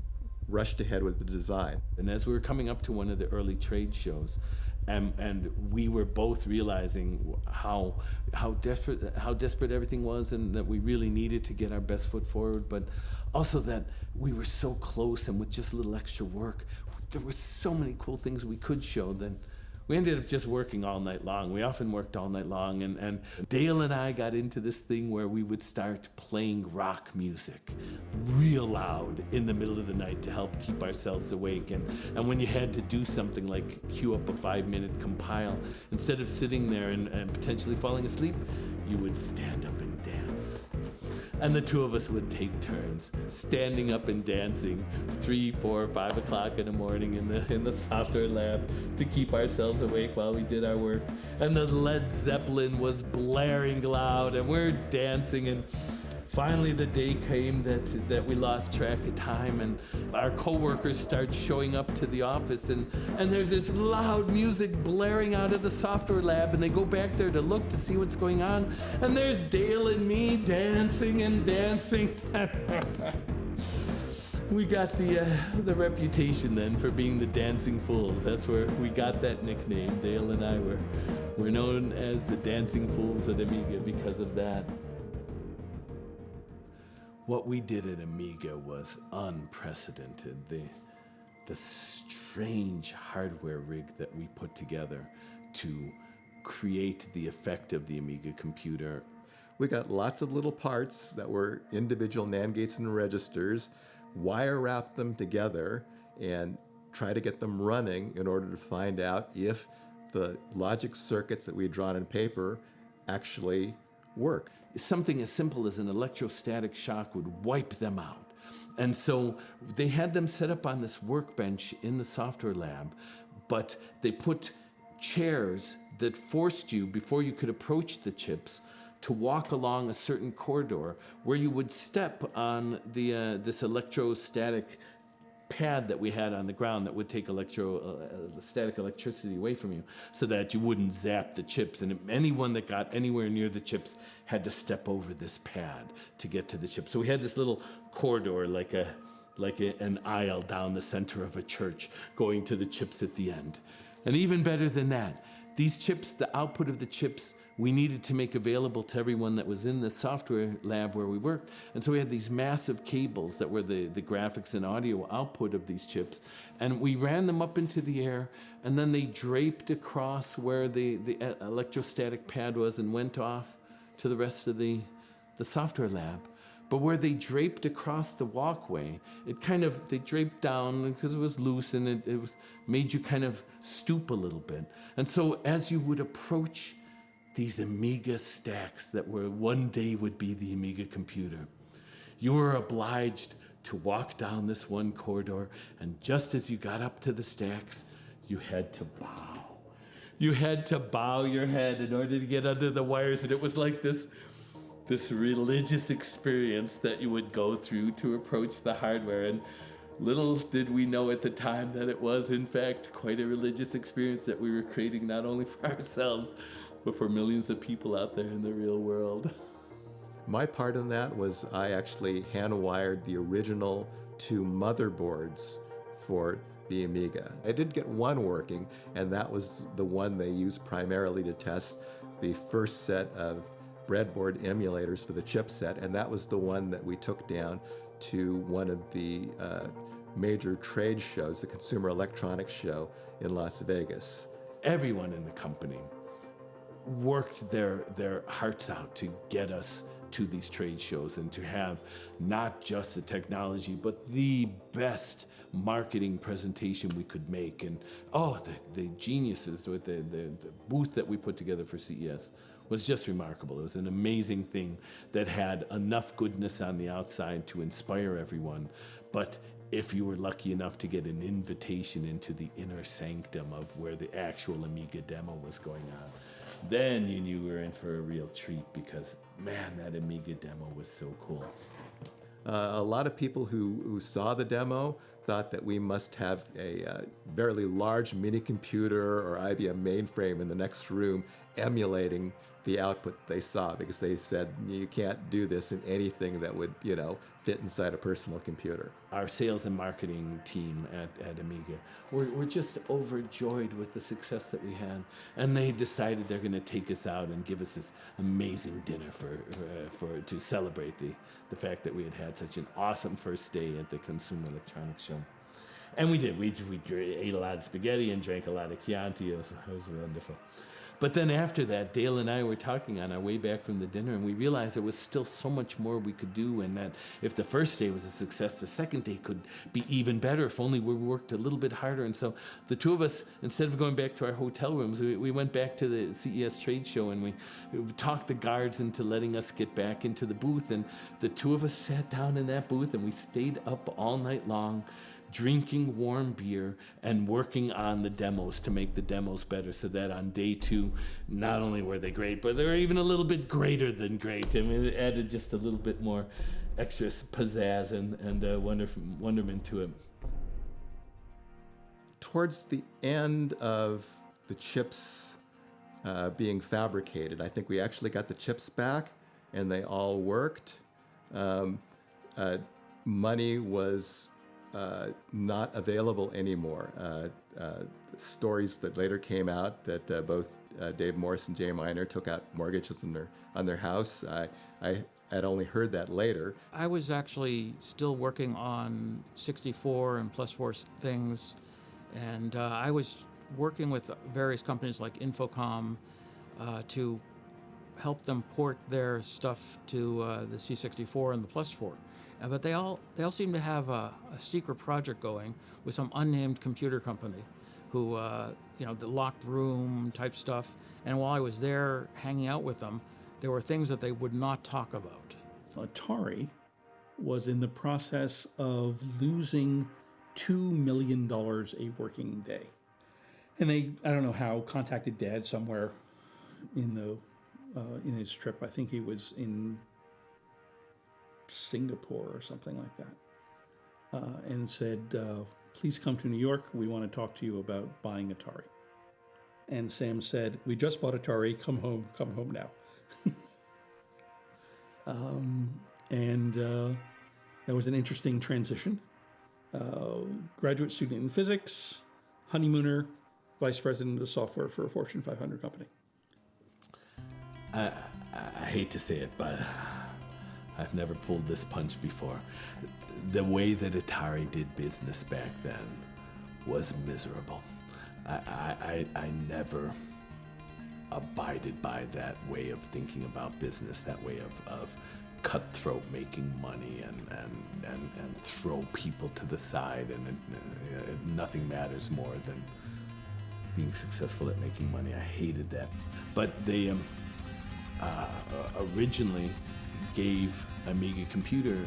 rushed ahead with the design. And as we were coming up to one of the early trade shows, and we were both realizing how desperate everything was, and that we really needed to get our best foot forward, but also that we were so close, and with just a little extra work, there were so many cool things we could show. Then we ended up just working all night long. We often worked all night long, and Dale and I got into this thing where we would start playing rock music real loud in the middle of the night to help keep ourselves awake. And when you had to do something like queue up a 5-minute compile, instead of sitting there and potentially falling asleep, you would stand up and dance. And the two of us would take turns standing up and dancing 3, 4, 5 o'clock in the morning in the software lab to keep ourselves awake while we did our work. And the Led Zeppelin was blaring loud, and we're dancing. And finally the day came that we lost track of time, and our coworkers start showing up to the office, and there's this loud music blaring out of the software lab, and they go back there to look to see what's going on, and there's Dale and me dancing and dancing. We got the reputation then for being the Dancing Fools. That's where we got that nickname. Dale and I were known as the Dancing Fools at Amiga because of that. What we did at Amiga was unprecedented. The strange hardware rig that we put together to create the effect of the Amiga computer. We got lots of little parts that were individual NAND gates and registers, wire wrap them together, and try to get them running in order to find out if the logic circuits that we had drawn on paper actually work. Something as simple as an electrostatic shock would wipe them out. And so they had them set up on this workbench in the software lab, but they put chairs that forced you, before you could approach the chips, to walk along a certain corridor where you would step on this electrostatic pad that we had on the ground that would take static electricity away from you so that you wouldn't zap the chips. And anyone that got anywhere near the chips had to step over this pad to get to the chips. So we had this little corridor like an aisle down the center of a church going to the chips at the end. And even better than that, these chips, the output of the chips, we needed to make available to everyone that was in the software lab where we worked. And so we had these massive cables that were the graphics and audio output of these chips. And we ran them up into the air, and then they draped across where the electrostatic pad was and went off to the rest of the software lab. But where they draped across the walkway, they draped down because it was loose, and it made you kind of stoop a little bit. And so as you would approach these Amiga stacks that one day would be the Amiga computer, you were obliged to walk down this one corridor, and just as you got up to the stacks, you had to bow. You had to bow your head in order to get under the wires, and it was like this religious experience that you would go through to approach the hardware. And little did we know at the time that it was, in fact, quite a religious experience that we were creating not only for ourselves, but for millions of people out there in the real world. My part in that was I actually hand-wired the original 2 motherboards for the Amiga. I did get one working, and that was the one they used primarily to test the first set of breadboard emulators for the chipset, and that was the one that we took down to one of the major trade shows, the Consumer Electronics Show in Las Vegas. Everyone in the company worked their hearts out to get us to these trade shows and to have not just the technology, but the best marketing presentation we could make. And the geniuses with the booth that we put together for CES was just remarkable. It was an amazing thing that had enough goodness on the outside to inspire everyone. But if you were lucky enough to get an invitation into the inner sanctum of where the actual Amiga demo was going on, then you knew we were in for a real treat, because, man, that Amiga demo was so cool. A lot of people who saw the demo thought that we must have a fairly large mini computer or IBM mainframe in the next room emulating the output they saw, because they said you can't do this in anything that would, fit inside a personal computer. Our sales and marketing team at Amiga were just overjoyed with the success that we had, and they decided they're going to take us out and give us this amazing dinner to celebrate the fact that we had such an awesome first day at the Consumer Electronics Show. And we did. We ate a lot of spaghetti and drank a lot of Chianti. It was wonderful. But then after that, Dale and I were talking on our way back from the dinner, and we realized there was still so much more we could do, and that if the first day was a success, the second day could be even better if only we worked a little bit harder. And so the two of us, instead of going back to our hotel rooms, we went back to the CES trade show, and we talked the guards into letting us get back into the booth. And the two of us sat down in that booth, and we stayed up all night long, drinking warm beer and working on the demos to make the demos better, so that on day 2, not only were they great, but they were even a little bit greater than great. I mean, it added just a little bit more extra pizzazz and wonderment to it. Towards the end of the chips being fabricated, I think we actually got the chips back, and they all worked. Money was not available anymore. Stories that later came out that both Dave Morse and Jay Miner took out mortgages on their house. I had only heard that later. I was actually still working on 64 and +4 things, and I was working with various companies like Infocom to help them port their stuff to the C64 and the +4. But they all seem to have a secret project going with some unnamed computer company who, the locked room type stuff. And while I was there hanging out with them, there were things that they would not talk about. Atari was in the process of losing $2 million a working day. And they, I don't know how, contacted Dad somewhere in his trip. I think he was in Singapore or something like that, and said, please come to New York. We want to talk to you about buying Atari. And Sam said, we just bought Atari. Come home now. That was an interesting transition. Graduate student in physics, honeymooner, vice president of software for a Fortune 500 company. I hate to say it, but I've never pulled this punch before. The way that Atari did business back then was miserable. I never abided by that way of thinking about business, that way of cutthroat making money and throw people to the side, and nothing matters more than being successful at making money. I hated that. But they originally gave Amiga Computer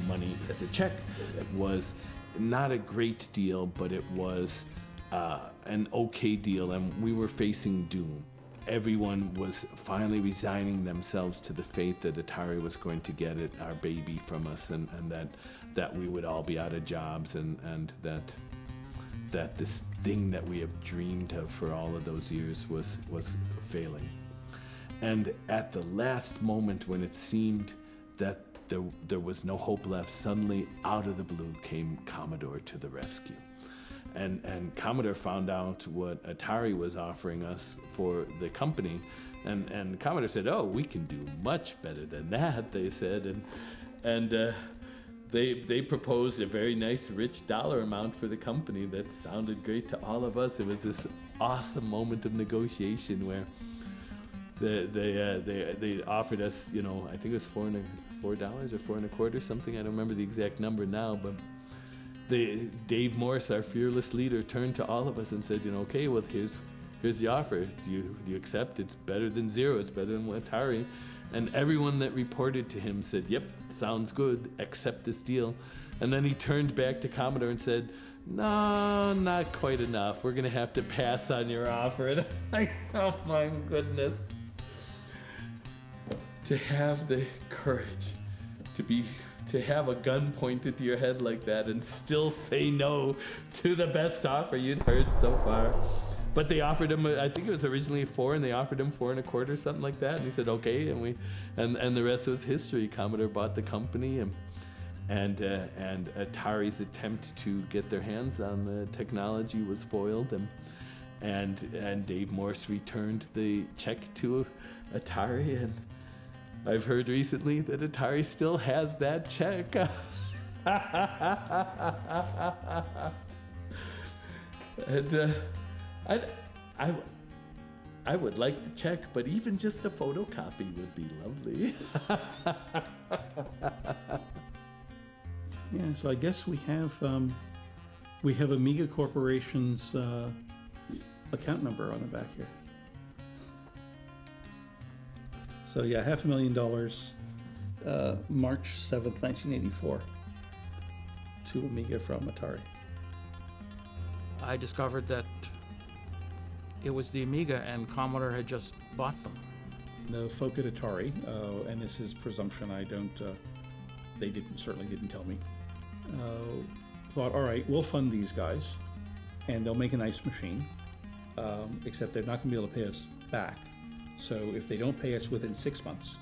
money as a check. It was not a great deal, but it was an okay deal, and we were facing doom. Everyone was finally resigning themselves to the fate that Atari was going to get our baby from us, and that we would all be out of jobs, and that this thing that we have dreamed of for all of those years was failing. And at the last moment, when it seemed that there was no hope left, suddenly out of the blue came Commodore to the rescue. And Commodore found out what Atari was offering us for the company, and Commodore said, "Oh, we can do much better than that," they said, and they proposed a very nice, rich dollar amount for the company that sounded great to all of us. It was this awesome moment of negotiation where they offered us, I think it was $4 or $4.25, something. I don't remember the exact number now, but Dave Morris, our fearless leader, turned to all of us and said, okay, well, here's the offer. Do you accept? It's better than zero. It's better than Atari. And everyone that reported to him said, yep, sounds good. Accept this deal. And then he turned back to Commodore and said, no, not quite enough. We're going to have to pass on your offer. And I was like, oh my goodness. To have the courage to have a gun pointed to your head like that and still say no to the best offer you'd heard so far. But they offered him, I think it was originally $4, and they offered him $4.25, something like that. And he said, okay, and the rest was history. Commodore bought the company, and Atari's attempt to get their hands on the technology was foiled, and Dave Morse returned the check to Atari, and I've heard recently that Atari still has that check. And I would like the check, but even just a photocopy would be lovely. Yeah, so I guess we have Amiga Corporation's account number on the back here. So yeah, $500,000, March 7th, 1984, to Amiga from Atari. I discovered that it was the Amiga and Commodore had just bought them. The folk at Atari, and this is presumption, they certainly didn't tell me, thought, all right, we'll fund these guys, and they'll make a nice machine, except they're not going to be able to pay us back. So if they don't pay us within 6 months,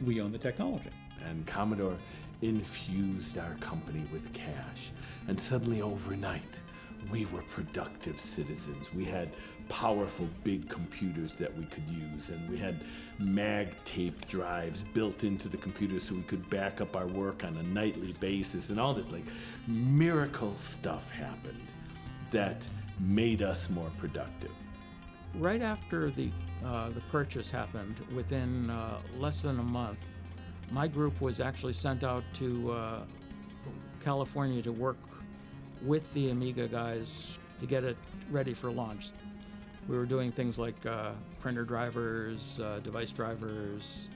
we own the technology. And Commodore infused our company with cash. And suddenly overnight, we were productive citizens. We had powerful big computers that we could use, and we had mag tape drives built into the computer so we could back up our work on a nightly basis, and all this miracle stuff happened that made us more productive. Right after the purchase happened, within less than a month, my group was actually sent out to California to work with the Amiga guys to get it ready for launch. We were doing things like printer drivers, device drivers,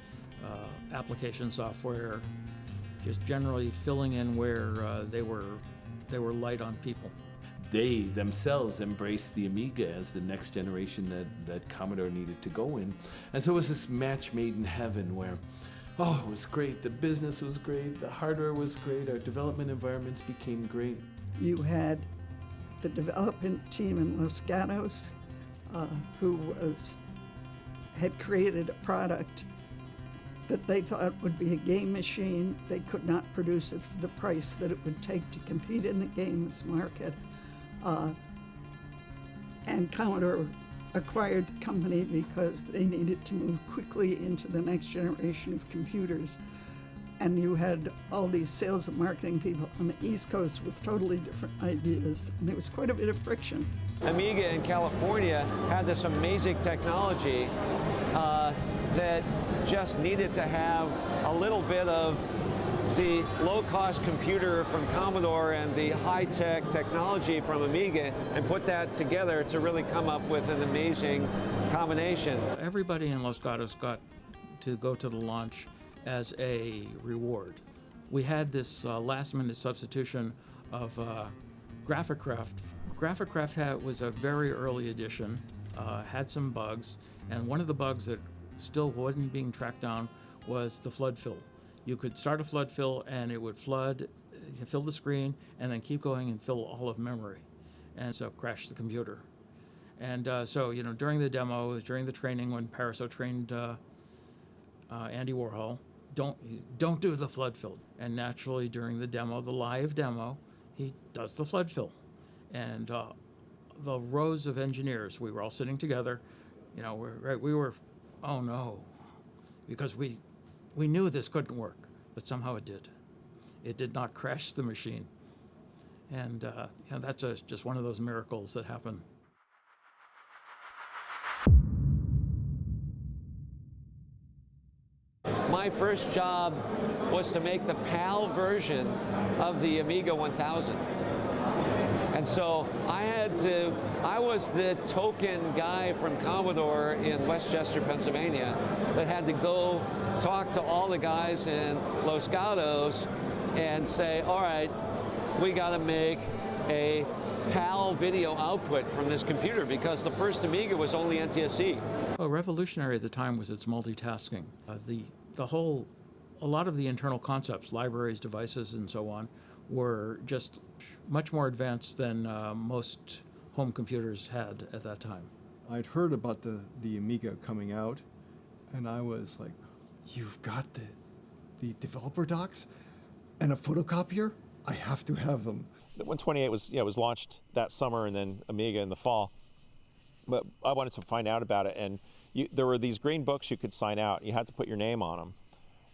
application software, just generally filling in where they were light on people. They themselves embraced the Amiga as the next generation that Commodore needed to go in. And so it was this match made in heaven where, oh, it was great, the business was great, the hardware was great, our development environments became great. You had the development team in Los Gatos who had created a product that they thought would be a game machine. They could not produce it for the price that it would take to compete in the games market. And Commodore acquired the company because they needed to move quickly into the next generation of computers. And you had all these sales and marketing people on the East Coast with totally different ideas, and there was quite a bit of friction. Amiga in California had this amazing technology that just needed to have a little bit of the low-cost computer from Commodore and the high-tech technology from Amiga and put that together to really come up with an amazing combination. Everybody in Los Gatos got to go to the launch as a reward. We had this last-minute substitution of Graphicraft. Graphicraft was a very early edition, had some bugs, and one of the bugs that still wasn't being tracked down was the flood fill. You could start a flood fill and it would flood, fill the screen, and then keep going and fill all of memory, and so crash the computer. And so, during the demo, during the training when Pariseau trained Andy Warhol, don't do the flood fill. And naturally, during the demo, the live demo, he does the flood fill. And the rows of engineers, we were all sitting together, we were, oh no, because we knew this couldn't work, but somehow it did. It did not crash the machine. And that's just one of those miracles that happen. My first job was to make the PAL version of the Amiga 1000. And so I was the token guy from Commodore in Westchester, Pennsylvania, that had to go talk to all the guys in Los Gatos and say, all right, we got to make a PAL video output from this computer because the first Amiga was only NTSC. Well, revolutionary at the time was its multitasking. A lot of the internal concepts, libraries, devices, and so on, were just much more advanced than most home computers had at that time. I'd heard about the Amiga coming out, and I was like, you've got the developer docs and a photocopier? I have to have them. The 128 was launched that summer, and then Amiga in the fall. But I wanted to find out about it, and there were these green books you could sign out. You had to put your name on them,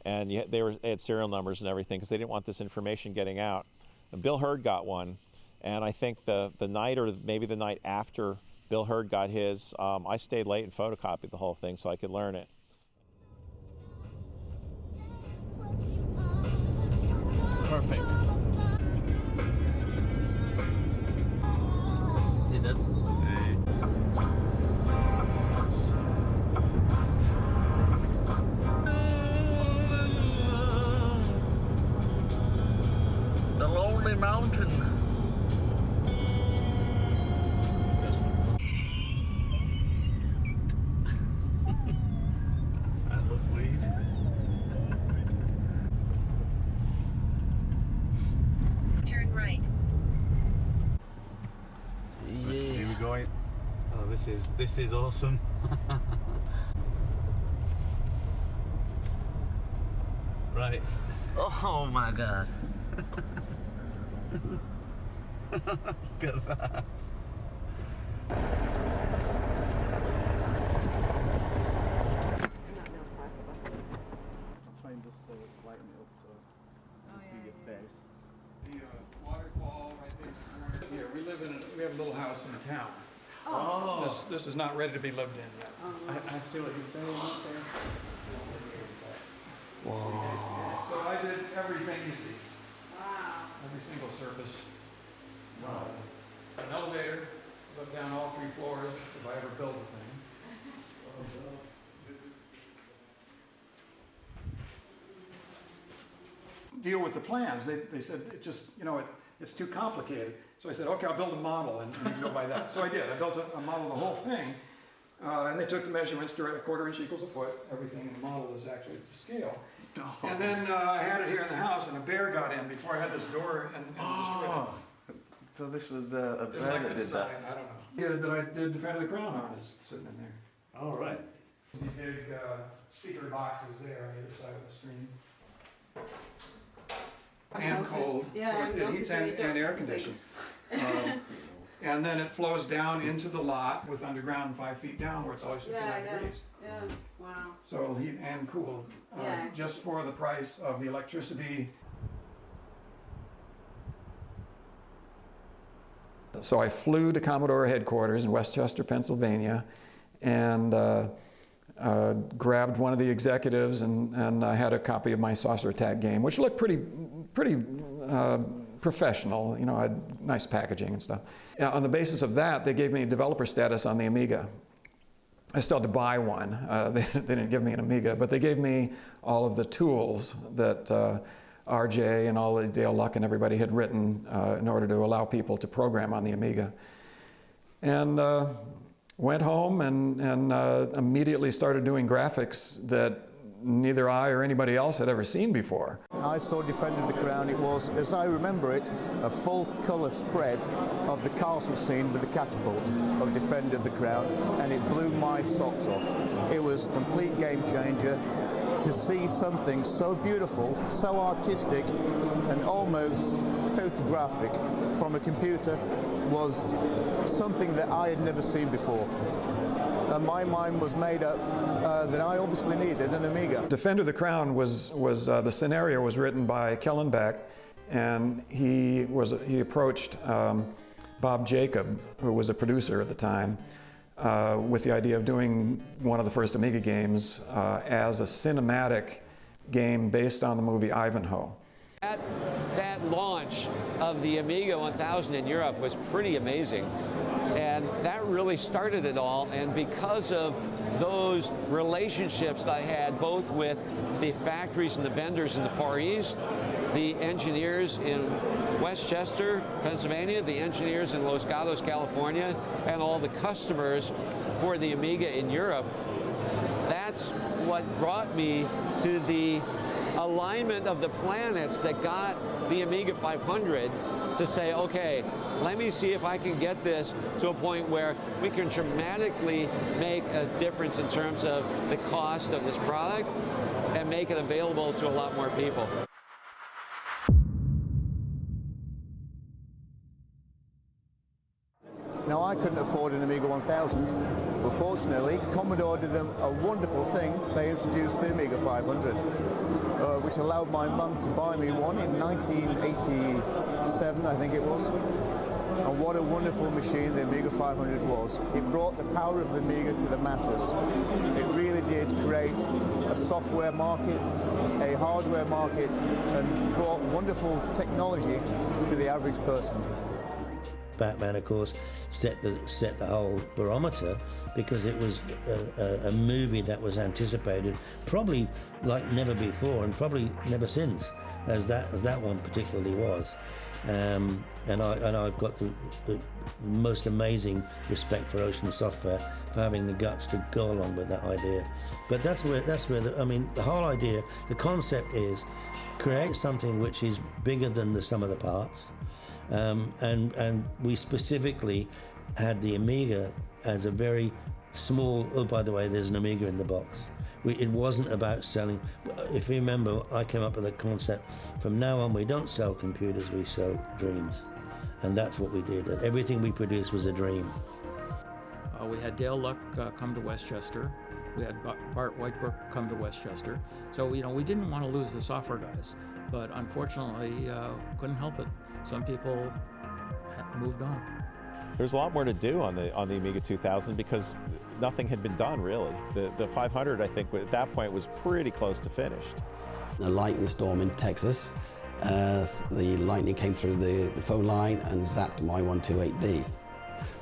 and they had serial numbers and everything because they didn't want this information getting out. And Bill Hurd got one, and I think the night or maybe the night after Bill Hurd got his, I stayed late and photocopied the whole thing so I could learn it. Perfect. The Lonely Mountain. I love weed. Turn right. Yeah. Here we go. Oh, this is awesome. Right. Oh my God. Look at that. Trying just to lighten it up so you can see your face. The waterfall right there. Here, we have a little house in town. Oh. This is not ready to be lived in yet. I see what he's saying out there. Whoa. So I did everything you see. Wow. Every single surface. Wow. An elevator, look down all 3 floors if I ever build a thing. Deal with the plans. They said, it just, it's too complicated. So I said, okay, I'll build a model and you can go by that. So I did. I built a model of the whole thing. And they took the measurements, direct, a 1/4 inch equals a foot. Everything in the model is actually to scale. Oh. And then I had it here in the house, and a bear got in before I had this door and destroyed it. So this was a Didn't bear like that the did design. that. I don't know. Yeah, that I did Defender of the Crown on is sitting in there. All right. These big speaker boxes there on the other side of the screen. And cold, so it heats and air conditions. And then it flows down into the lot with underground 5 feet down where it's always 59 degrees. Yeah, wow. So it'll heat and cool just for the price of the electricity. So I flew to Commodore headquarters in Westchester, Pennsylvania, and grabbed one of the executives, and I had a copy of my Saucer Attack game, which looked pretty professional. I had nice packaging and stuff. On the basis of that, they gave me developer status on the Amiga. I still had to buy one. They didn't give me an Amiga, but they gave me all of the tools that RJ and all Dale Luck and everybody had written in order to allow people to program on the Amiga. And went home and immediately started doing graphics that neither I or anybody else had ever seen before. I saw Defender of the Crown. It was, as I remember it, a full colour spread of the castle scene with the catapult of Defender of the Crown, and it blew my socks off. It was a complete game changer. To see something so beautiful, so artistic, and almost photographic from a computer was something that I had never seen before. And my mind was made up that I obviously needed an Amiga. Defender of the Crown was the scenario was written by Kellen Beck, and he approached Bob Jacob, who was a producer at the time, with the idea of doing one of the first Amiga games as a cinematic game based on the movie Ivanhoe. That launch of the Amiga 1000 in Europe was pretty amazing. And that really started it all. And because of those relationships that I had both with the factories and the vendors in the Far East, the engineers in Westchester, Pennsylvania, the engineers in Los Gatos, California, and all the customers for the Amiga in Europe, that's what brought me to the alignment of the planets that got the Amiga 500 to say, okay, let me see if I can get this to a point where we can dramatically make a difference in terms of the cost of this product and make it available to a lot more people. Now, I couldn't afford an Amiga 1000, but fortunately, Commodore did them a wonderful thing. They introduced the Amiga 500, which allowed my mum to buy me one in 1987, I think it was. And what a wonderful machine the Amiga 500 was. It brought the power of the Amiga to the masses. It really did create a software market, a hardware market, and brought wonderful technology to the average person. Batman, of course, set the whole barometer because it was a movie that was anticipated probably like never before and probably never since, as that one particularly was. And I've got the most amazing respect for Ocean Software for having the guts to go along with that idea. But that's where the whole idea, the concept is create something which is bigger than the sum of the parts. And we specifically had the Amiga as a very small, oh, by the way, there's an Amiga in the box. It wasn't about selling. If you remember, I came up with a concept. From now on, we don't sell computers, we sell dreams. And that's what we did. Everything we produced was a dream. We had Dale Luck come to Westchester. We had Bart Whitebrook come to Westchester. So, we didn't want to lose the software guys, but unfortunately, couldn't help it. Some people moved on. There's a lot more to do on the Amiga 2000 because nothing had been done really. The 500, I think, at that point was pretty close to finished. A lightning storm in Texas. The lightning came through the phone line and zapped my 128D.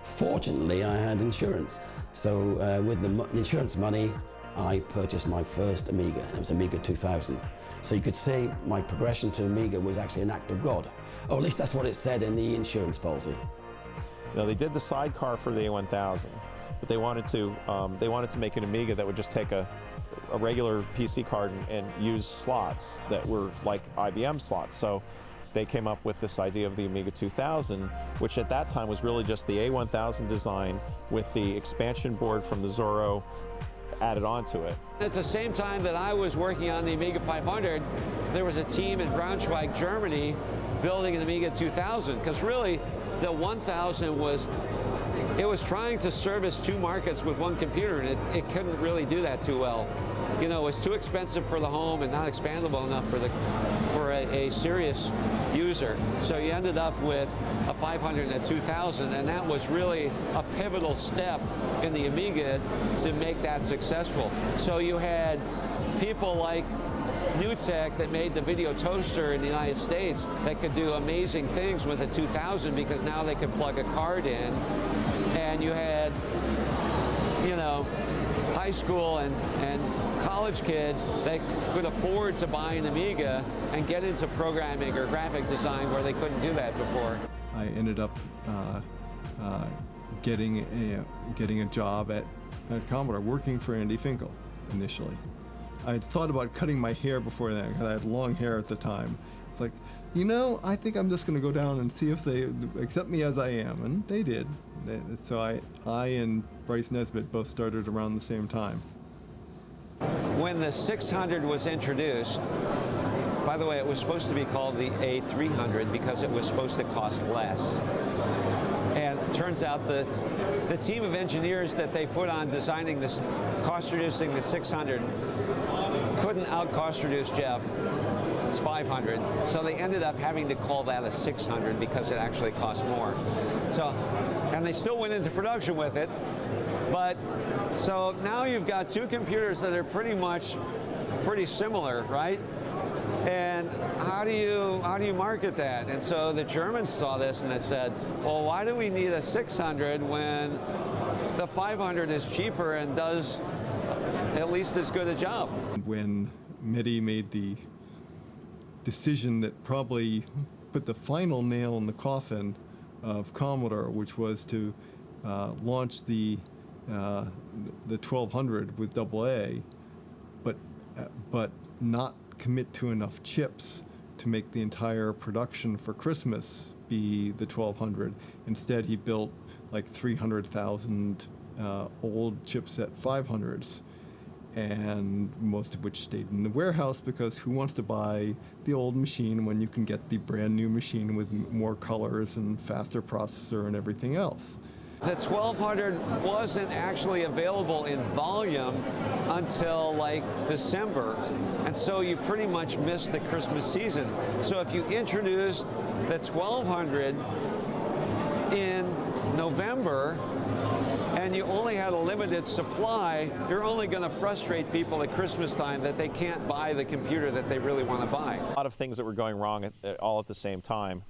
Fortunately, I had insurance. So with the insurance money, I purchased my first Amiga. It was Amiga 2000. So you could say my progression to Amiga was actually an act of God. Or at least that's what it said in the insurance policy. Now, they did the sidecar for the A1000, but they wanted to make an Amiga that would just take a regular PC card and use slots that were like IBM slots. So they came up with this idea of the Amiga 2000, which at that time was really just the A1000 design with the expansion board from the Zorro added onto it. At the same time that I was working on the Amiga 500, there was a team in Braunschweig, Germany, building an Amiga 2000, because really the 1000 was trying to service two markets with one computer, and it couldn't really do that too well. You know, it was too expensive for the home and not expandable enough for a serious user. So you ended up with a 500 and a 2000, and that was really a pivotal step in the Amiga to make that successful. So you had people like Newtek that made the video toaster in the United States that could do amazing things with a 2000 because now they could plug a card in. And you had, you know, high school and college kids that could afford to buy an Amiga and get into programming or graphic design where they couldn't do that before. I ended up getting a job at Commodore, working for Andy Finkel initially. I had thought about cutting my hair before that because I had long hair at the time. It's like, you know, I think I'm just going to go down and see if they accept me as I am, and they did. So I and Bryce Nesbitt both started around the same time. When the 600 was introduced, by the way, it was supposed to be called the A300 because it was supposed to cost less. And it turns out the team of engineers that they put on designing this, cost-reducing the 600, couldn't out-cost-reduce Jeff. It's 500. So they ended up having to call that a 600 because it actually cost more. So, and they still went into production with it. But so now you've got two computers that are pretty similar, right? And how do you market that? And so the Germans saw this and they said, well, why do we need a 600 when the 500 is cheaper and does at least as good a job? When Mehdi made the decision that probably put the final nail in the coffin of Commodore, which was to launch the 1200 with AA, but not commit to enough chips to make the entire production for Christmas be the 1200. Instead, he built like 300,000 old chipset 500s, and most of which stayed in the warehouse because who wants to buy the old machine when you can get the brand new machine with more colors and faster processor and everything else? The 1200 wasn't actually available in volume until like December, and so you pretty much missed the Christmas season. So if you introduced the 1200 in November and you only had a limited supply, you're only going to frustrate people at Christmas time that they can't buy the computer that they really want to buy. A lot of things that were going wrong all at the same time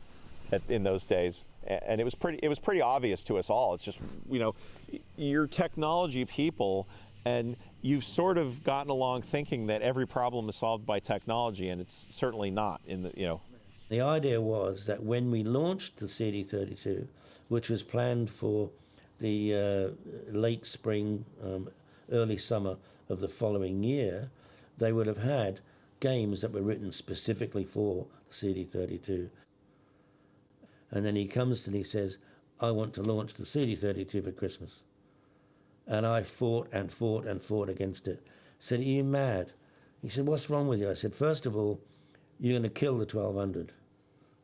in those days. And it was pretty obvious to us all. It's just, you know, you're technology people, and you've sort of gotten along thinking that every problem is solved by technology, and it's certainly not. The idea was that when we launched the CD32, which was planned for the late spring, early summer of the following year, they would have had games that were written specifically for the CD32. And then he comes and he says, I want to launch the CD32 for Christmas. And I fought and fought and fought against it. I said, are you mad? He said, what's wrong with you? I said, first of all, you're going to kill the 1200.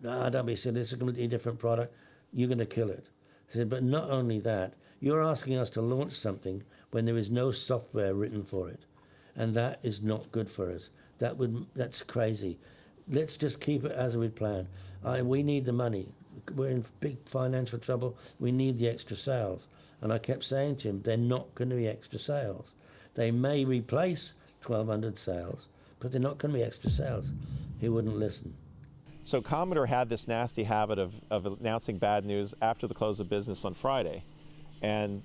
No, don't be silly, this is a completely different product. You're going to kill it. I said, but not only that, you're asking us to launch something when there is no software written for it. And that is not good for us. That's crazy. Let's just keep it as we planned. We need the money. We're in big financial trouble. We need the extra sales. And I kept saying to him, they're not going to be extra sales. They may replace 1200 sales, but they're not going to be extra sales. He wouldn't listen. So Commodore had this nasty habit of announcing bad news after the close of business on Friday. And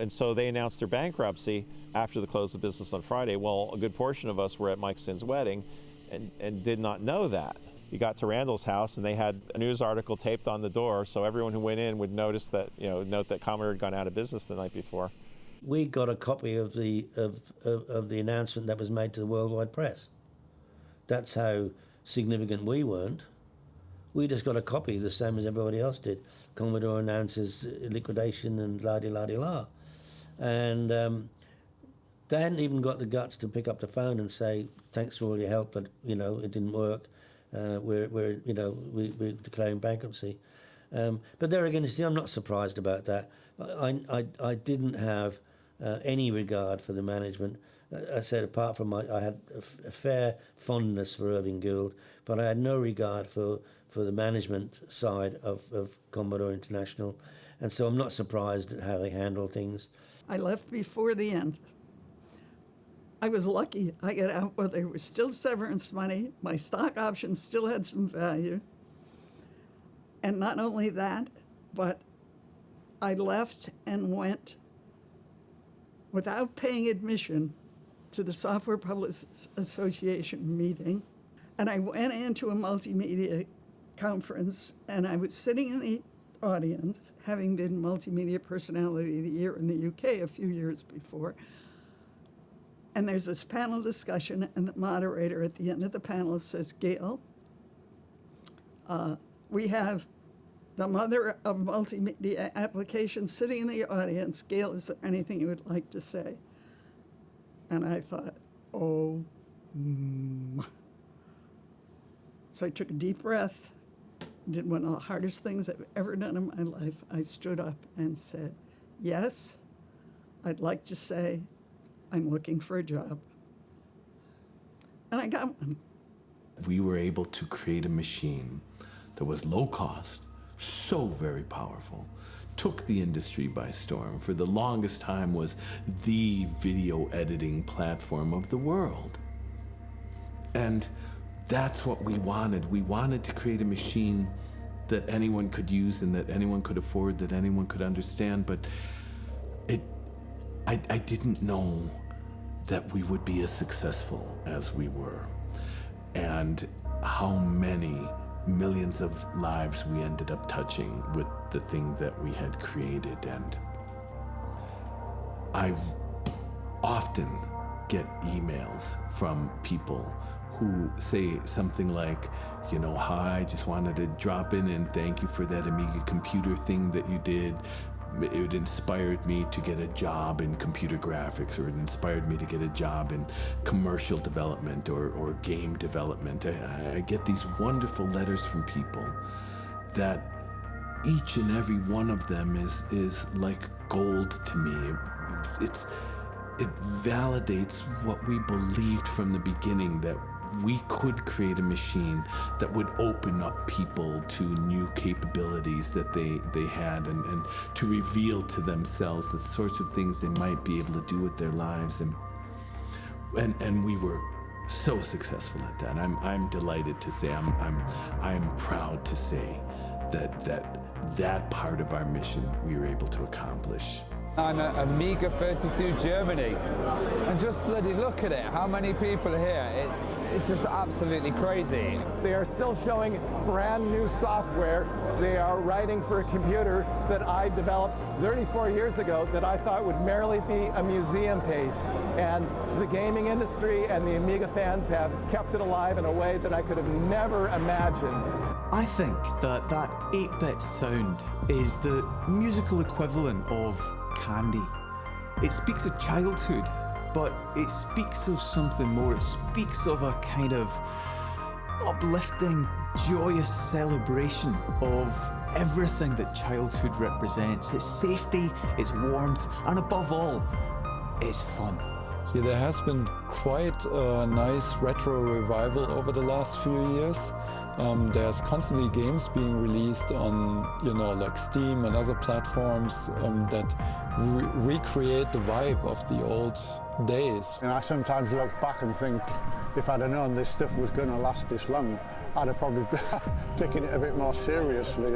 so they announced their bankruptcy after the close of business on Friday. Well, a good portion of us were at Mike Sinn's wedding and did not know that. You got to Randall's house and they had a news article taped on the door, so everyone who went in would notice that, note that Commodore had gone out of business the night before. We got a copy of the announcement that was made to the worldwide press. That's how significant we weren't. We just got a copy, the same as everybody else did. Commodore announces liquidation and la-di-la-di-la. And they hadn't even got the guts to pick up the phone and say, thanks for all your help, but, it didn't work. We're declaring bankruptcy. But there again, I'm not surprised about that. I didn't have any regard for the management. I said, apart from I had a fair fondness for Irving Gould, but I had no regard for the management side of Commodore International, and so I'm not surprised at how they handle things. I left before the end. I was lucky. I got out while there was still severance money. My stock options still had some value. And not only that, but I left and went without paying admission to the Software Publicists Association meeting. And I went into a multimedia conference, and I was sitting in the audience, having been Multimedia Personality of the Year in the UK a few years before. And there's this panel discussion, and the moderator at the end of the panel says, Gail, we have the mother of multimedia applications sitting in the audience. Gail, is there anything you would like to say? And I thought, So I took a deep breath, did one of the hardest things I've ever done in my life. I stood up and said, yes, I'd like to say I'm looking for a job. And I got one. We were able to create a machine that was low cost, so very powerful, took the industry by storm. For the longest time was the video editing platform of the world. And that's what we wanted. We wanted to create a machine that anyone could use and that anyone could afford, that anyone could understand, but I didn't know that we would be as successful as we were, and how many millions of lives we ended up touching with the thing that we had created. And I often get emails from people who say something like, hi, I just wanted to drop in and thank you for that Amiga computer thing that you did. It inspired me to get a job in computer graphics, or it inspired me to get a job in commercial development or game development. I get these wonderful letters from people that each and every one of them is like gold to me. It validates what we believed from the beginning, that we could create a machine that would open up people to new capabilities that they had, and to reveal to themselves the sorts of things they might be able to do with their lives. And we were so successful at that. I'm delighted to say, I'm proud to say that part of our mission we were able to accomplish. I'm at Amiga 32 Germany, and just bloody look at it. How many people are here? It's just absolutely crazy. They are still showing brand new software. They are writing for a computer that I developed 34 years ago that I thought would merely be a museum piece. And the gaming industry and the Amiga fans have kept it alive in a way that I could have never imagined. I think that 8-bit sound is the musical equivalent of candy. It speaks of childhood, but it speaks of something more. It speaks of a kind of uplifting, joyous celebration of everything that childhood represents. It's safety, it's warmth, and above all, it's fun. Yeah, there has been quite a nice retro revival over the last few years. There's constantly games being released on, like Steam and other platforms that recreate the vibe of the old days. And I sometimes look back and think, if I'd have known this stuff was going to last this long, I'd have probably taken it a bit more seriously.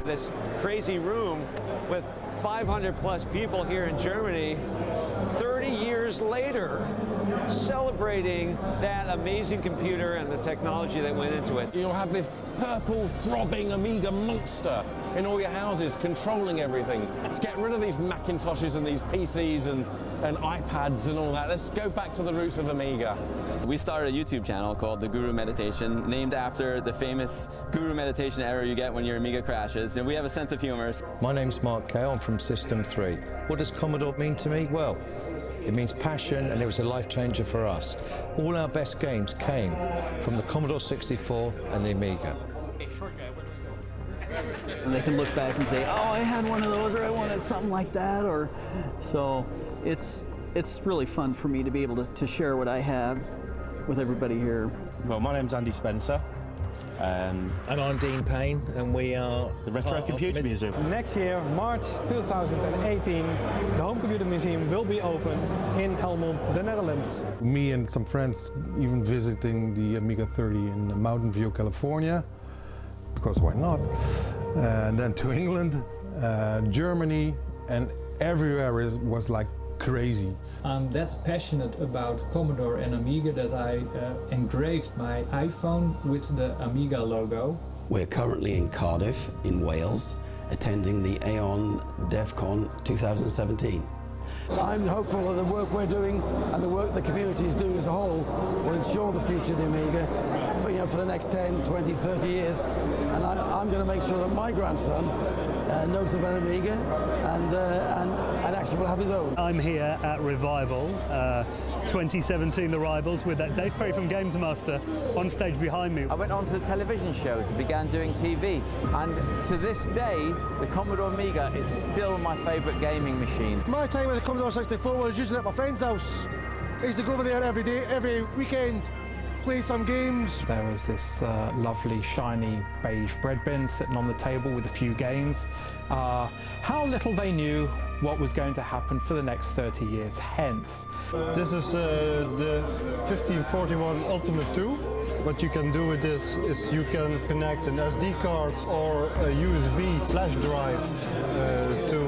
This crazy room with 500 plus people here in Germany, 30 years later, celebrating that amazing computer and the technology that went into it. You'll have this purple throbbing Amiga monster in all your houses controlling everything. Let's get rid of these Macintoshes and these PCs and iPads and all that. Let's go back to the roots of Amiga. We started a YouTube channel called The Guru Meditation, named after the famous Guru Meditation error you get when your Amiga crashes, and we have a sense of humor. My name's Mark Kale, I'm from System 3. What does Commodore mean to me? Well, it means passion, and it was a life changer for us. All our best games came from the Commodore 64 and the Amiga. And they can look back and say, oh, I had one of those, or I wanted something like that, or so it's really fun for me to be able to share what I have with everybody here. Well, my name's Andy Spencer. And I'm Dean Payne, and we are the Retro Computer Museum. Next year, March 2018, the Home Computer Museum will be open in Helmond, the Netherlands. Me and some friends even visiting the Amiga 30 in Mountain View, California, because why not? And then to England, Germany, and everywhere was like crazy. I'm that passionate about Commodore and Amiga that I engraved my iPhone with the Amiga logo. We're currently in Cardiff, in Wales, attending the Aeon DevCon 2017. I'm hopeful that the work we're doing and the work the community is doing as a whole will ensure the future of the Amiga for the next 10, 20, 30 years. And I'm going to make sure that my grandson knows about Amiga and actually will have his own. I'm here at Revival 2017, the Rivals, with that Dave Perry from Games Master on stage behind me. I went on to the television shows and began doing TV, and to this day the Commodore Amiga is still my favourite gaming machine. My time with the Commodore 64 was usually at my friend's house. I used to go over there every day, every weekend, play some games. There was this lovely shiny beige bread bin sitting on the table with a few games. How little they knew what was going to happen for the next 30 years hence. This is the 1541 Ultimate 2. What you can do with this is you can connect an SD card or a USB flash drive to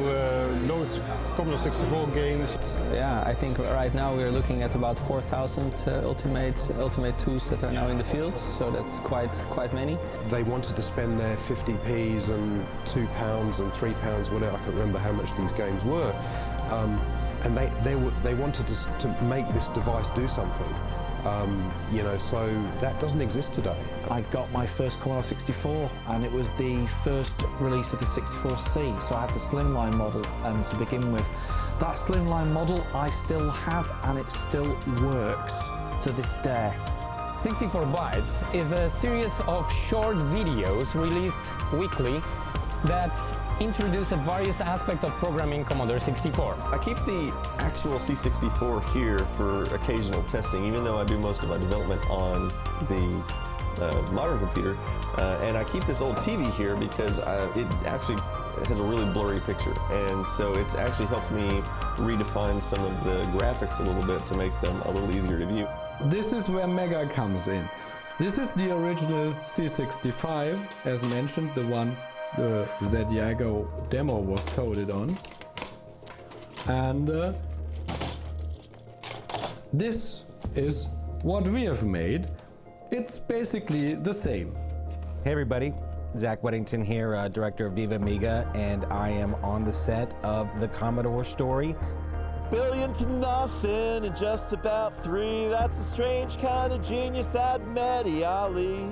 load Commodore 64 games. Yeah, I think right now we're looking at about 4,000 Ultimate 2s that are now in the field, so that's quite many. They wanted to spend their 50p's and £2 and £3, whatever, I can't remember how much these games were. And they wanted to make this device do something. So that doesn't exist today. I got my first Commodore 64, and it was the first release of the 64C, so I had the slimline model to begin with. That slimline model I still have, and it still works to this day. 64 Bytes is a series of short videos released weekly that introduce various aspects of programming Commodore 64. I keep the actual C64 here for occasional testing, even though I do most of my development on the modern computer. And I keep this old TV here because it actually has a really blurry picture. And so it's actually helped me redefine some of the graphics a little bit to make them a little easier to view. This is where Mega comes in. This is the original C65, as mentioned, the one the Zediago demo was coded on. And this is what we have made. It's basically the same. Hey everybody, Zach Weddington here, director of Viva Amiga, and I am on the set of the Commodore Story. Billion to nothing in just about 3. That's a strange kind of genius, that Mehdi Ali.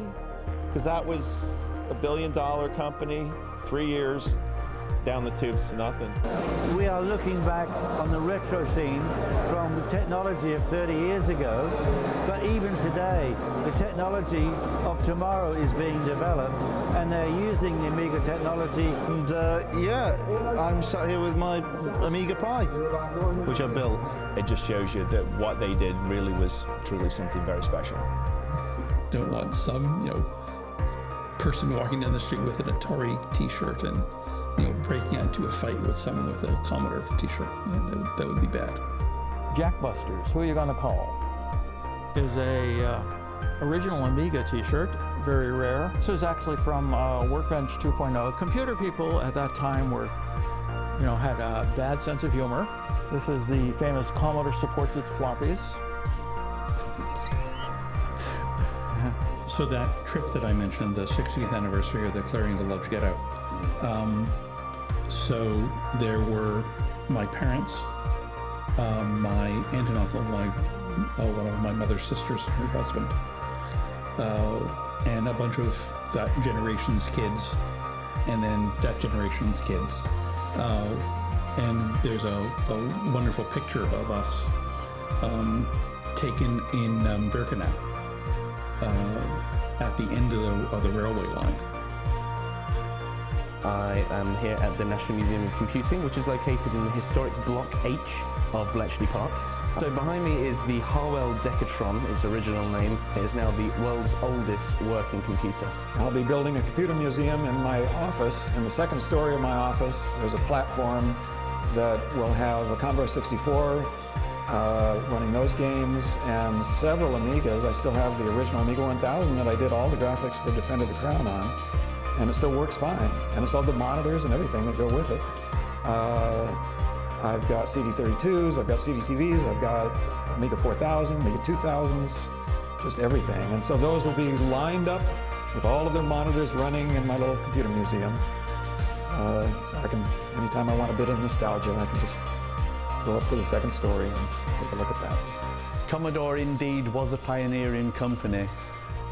Because that was $1 billion company, 3 years, down the tubes to nothing. We are looking back on the retro scene from the technology of 30 years ago, but even today, the technology of tomorrow is being developed, and they're using the Amiga technology. And yeah, I'm sat here with my Amiga Pi, which I built. It just shows you that what they did really was truly something very special. Don't want some, person walking down the street with an Atari T-shirt and, breaking into a fight with someone with a Commodore T-shirt. That would be bad. Jackbusters, who are you going to call? Is a original Amiga T-shirt, very rare. This is actually from Workbench 2.0. Computer people at that time were, had a bad sense of humor. This is the famous Commodore supports its floppies. So that trip that I mentioned, the 60th anniversary of the Clearing the Lodge Get Out. So there were my parents, my aunt and uncle, one of my mother's sisters and her husband, and a bunch of that generation's kids, and then that generation's kids. And there's a wonderful picture of us taken in Birkenau at the end of the railway line. I am here at the National Museum of Computing, which is located in the historic Block H of Bletchley Park. So behind me is the Harwell Decatron, its original name. It is now the world's oldest working computer. I'll be building a computer museum in my office. In the second story of my office, there's a platform that will have a Commodore 64 running those games and several Amigas. I still have the original Amiga 1000 that I did all the graphics for Defender of the Crown on, and it still works fine. And it's all the monitors and everything that go with it. I've got CD32s, I've got CD-TVs, I've got Amiga 4000, Amiga 2000s, just everything. And so those will be lined up with all of their monitors running in my little computer museum. So I can, anytime I want a bit of nostalgia, I can just go up to the second story and take a look at that. Commodore indeed was a pioneering company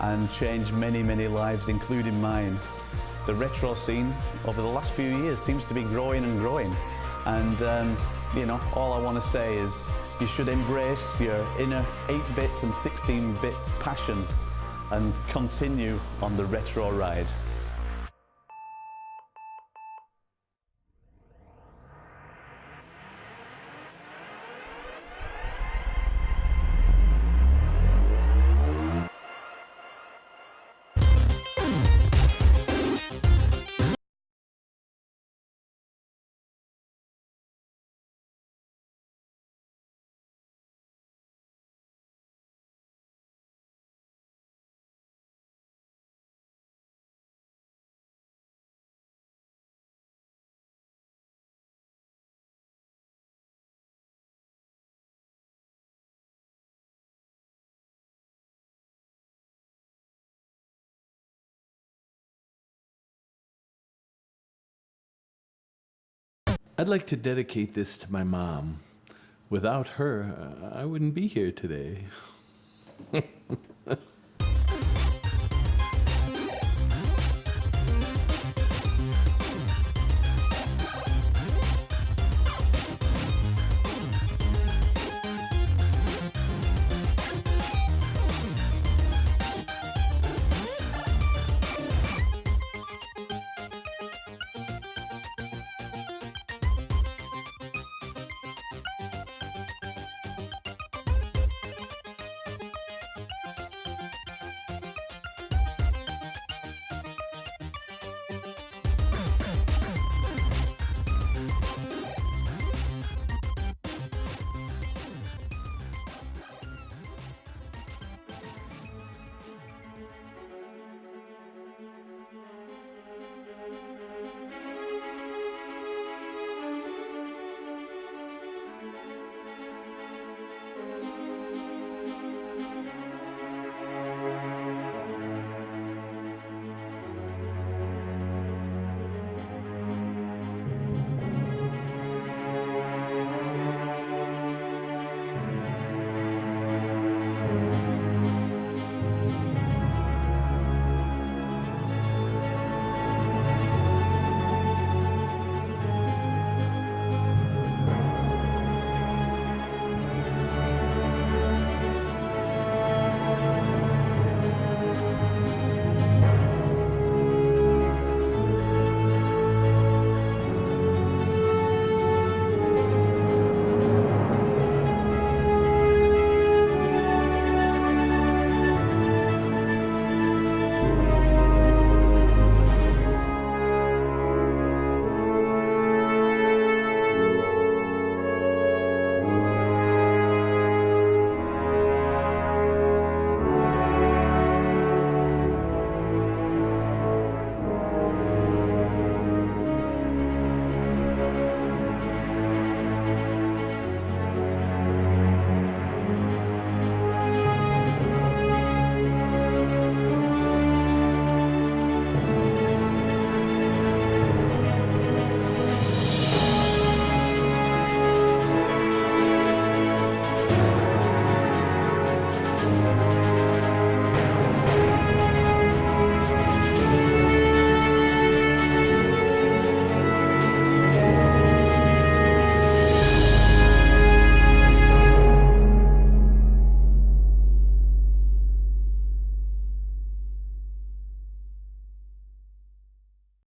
and changed many, many lives, including mine. The retro scene over the last few years seems to be growing and growing. And, all I want to say is you should embrace your inner 8-bit and 16-bit passion and continue on the retro ride. I'd like to dedicate this to my mom. Without her, I wouldn't be here today.